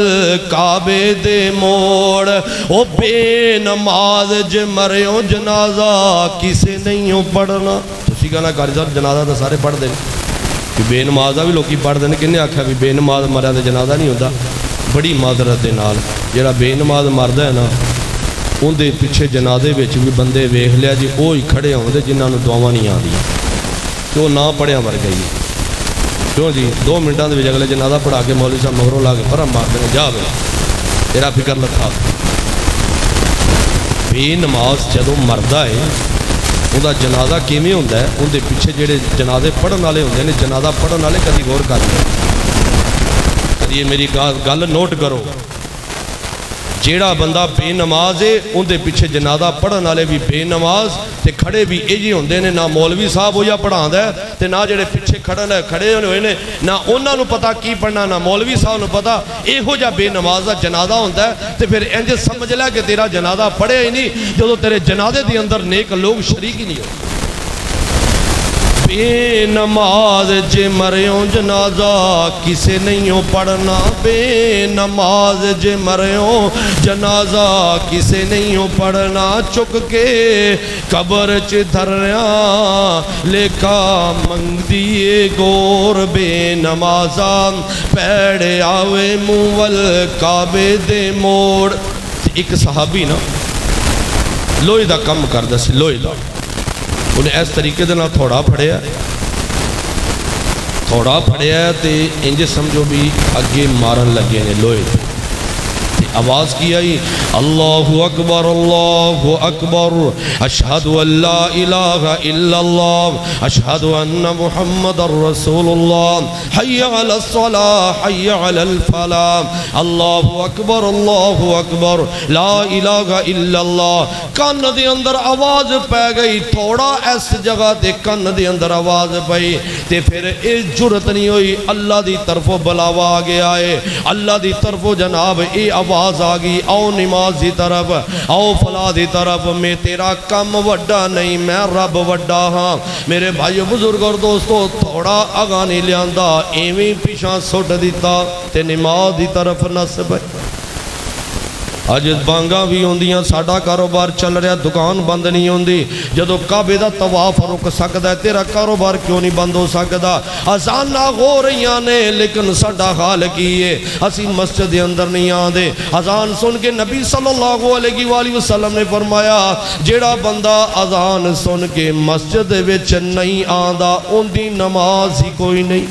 A: کعبے دے موڑ او بے نماز جے مریوں جنازہ کسے نہیں ہو پڑھنا تسی کہنا کاری صاحب جنازہ تو سارے پڑھ دیں کہ بے نمازہ بھی لوگی پڑھ دیں کنے آکھا بھی بے نماز مریا دے جنازہ نہیں ہوتا بڑی معذرت دے نال جیڑا بے نماز مردہ ہے نا ان دے پیچھے جنازے وچ بھی بندے ویکھ لیا جی اوہی کھڑے ہوں دے جنہاں نوں دعاواں نہیں آندی کہ وہ نہ پڑھیا مر گئی کیوں جی 2 منٹاں دے وچ اگلے جنازہ پڑھا کے مولوی صاحب مغروں لا کے پرم مار دے جا بے تیرا فکر لکھا بے نماز جدوں مردہ ہے ان دا جنازہ کیویں ہوندا ہے ان دے پیچھے جڑے جنازے پڑھن والے ہوندے نے جنازہ پڑھن والے کدی غور کر لو کدی میری گل نوٹ کرو جیڑا بندہ بے نماز ہے ان دے پیچھے جنازہ پڑھن والے بھی بے نماز تے کھڑے بھی ایجی ہوندے نے نہ مولوی صاحب ہو یا پڑھاندا ہے تے نہ جڑے پیچھے کھڑے ہوئے نے نہ انہاں نو پتہ کی پڑھنا نہ مولوی صاحب نو پتہ ایہو جا بے نماز دا جنازہ ہوندا ہے تے پھر انج سمجھ لے کہ تیرا جنازہ پڑھے ہی نہیں جدوں تیرے جنازے دے اندر نیک لوگ شریک ہی نہیں ہو بے نماز جے مریوں جنازہ کسے نہیں ہو پڑھنا بے نماز جے مریوں جنازہ کسے نہیں ہو پڑھنا چک کے قبر چ دھریاں لکھا منگ دیئے گور بے نمازہ پیڑے آوے موول کعبے دے موڑ ایک صحابی نا لوئی دا کم کر دے سی لوئی دا انہیں اس طریقے دے نہ تھوڑا پھڑیا تے انجے سمجھو بھی اگے مارن لگے نے لوئے تے آواز کی آئی اللہ اکبر اشہد ان لا الہ الا اللہ اشہد ان محمد رسول اللہ حی علی الصلاة حی علی الفلاح اللہ اکبر لا الہ الا اللہ کان دے اندر آواز پہ گئی تھوڑا اس جگہ دے کان دے اندر آواز پئی تے پھر اس جرت نہیں ہوئی اللہ دی طرف بلاوا آگے آئے اللہ دی طرف جناب اے آواز آگی آؤ نماز دی طرف آؤ فلاح دی طرف میں تیرا کم وڈا نہیں میں رب وڈا ہاں میرے بھائی بزرگ اور دوستو تھوڑا آگا نہیں لیاندہ ایویں پیشاں سوٹ دیتا تے نماز دی طرف نصب ہے آج بانگاں بھی ہوندیاں ساڑھا کاروبار چل رہا دکان بند نہیں ہوندی جدو کعبے دا طواف رک سکدا ہے تیرا کاروبار کیوں نہیں بند ہو سکدا اذان نہ ہو رہیاں نے لیکن ساڑھا حال کیے اسی مسجد دے اندر نہیں آندے اذان سن کے نبی صلی اللہ علیہ وآلہ وسلم نے فرمایا جیڑا بندہ اذان سن کے مسجد وچ نہیں آندا ان دی نماز ہی کوئی نہیں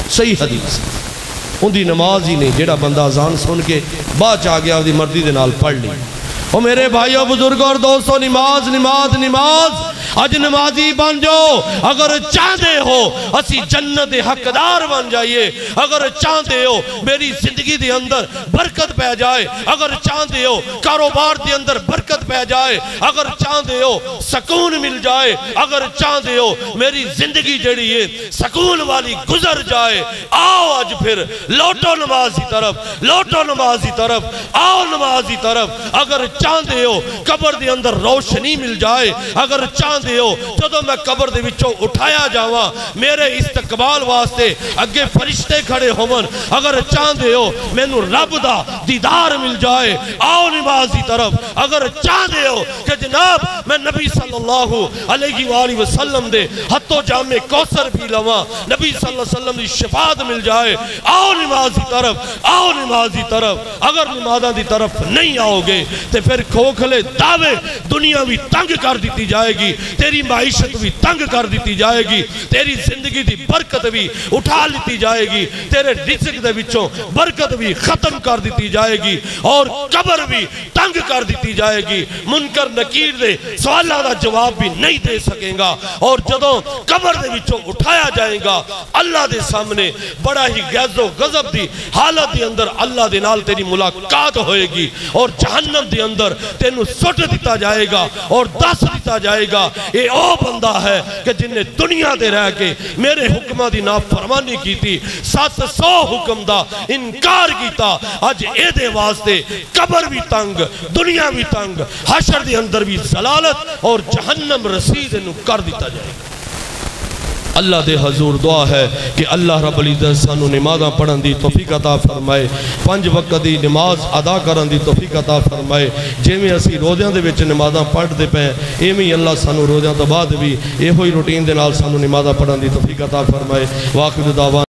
A: صحیح حدیث ان دی نماز ہی نہیں جیڑا بندہ اذان سن کے باچ آگیا دی مردی دے نال پڑھ لی او میرے بھائیو بزرگ اور دوستو نماز اج نمازی بن جاؤ اگر چاہتے ہو اسی جنت حقدار بن جائیے اگر چاہتے ہو میری زندگی دے اندر برکت پہ جائے اگر چاہتے ہو کاروبار دے اندر برکت پہ جائے اگر چاہتے ہو سکون مل جائے اگر چاہتے ہو میری زندگی جڑی ہے سکون والی گزر جائے آؤ آج پھر لوٹو نمازی طرف آؤ نمازی طرف اگر چاہتے ہو قبر دے اندر روشنی مل جائے اگر چاہتے ہو جدو میں قبر دے وچوں اٹھایا جاواں میرے استقبال واسطے اگے فرشتے کھڑے ہومن اگر چاہتے ہو میں نو رب دا دیدار مل جائے آؤ نمازی طرف اگر چاہتے ہو کہ جناب میں نبی صلی اللہ علیہ وآلہ وسلم دے حتو جامع کوثر بھی لواں نبی صلی اللہ علیہ وسلم دی شفاعت مل جائے آؤ نمازی طرف اگر نمازہ دی طرف نہیں آؤ گے تو پھر کھوکھلے دعوے دنیا بھی تنگ کر دیتی جائے گی، تیری معیشت بھی تنگ کر دیتی جائے گی، تیری زندگی دی برکت بھی اٹھا لیتی جائے گی، تیرے رزق دے وچوں برکت بھی ختم کر دیتی جائے گی، اور قبر بھی تنگ کر دیتی جائے گی، منکر نکیر دے سوالہ دا جواب بھی نہیں دے سکیں گا، اور جدوں قبر دے وچوں اٹھایا جائے گا اللہ دے سامنے بڑا ہی غیظ و غضب دی حالت دے اندر اللہ دے نال تیری ملاقات ہوئے گی، اور جہنم دے اندر تینوں سٹ دیتا جائے گا اور دس دیتا جائے گا اے او بندہ ہے کہ جن نے دنیا دے رہ کے میرے حکمہ دی نافرمانی کی تھی، 700 حکم دا انکار کیتا، آج اے دے واسطے قبر بھی تنگ، دنیا بھی تنگ، حشر دے اندر بھی ضلالت اور جہنم رسید انہوں کر دیتا جائے گا۔ اللہ دے حضور دعا ہے کہ اللہ رب العزت سانو نمازاں پڑھن دی توفیق عطا فرمائے، 5 وقت دی نماز ادا کرن دی توفیق عطا فرمائے، جیویں اسی روزیاں دے وچ نمازاں پڑھ دے پئے ایویں اللہ سانو روزیاں تو بعد بھی ایہو ہی روٹین دے نال سانو نمازاں پڑھن دی توفیق عطا فرمائے۔ واخر دعوانا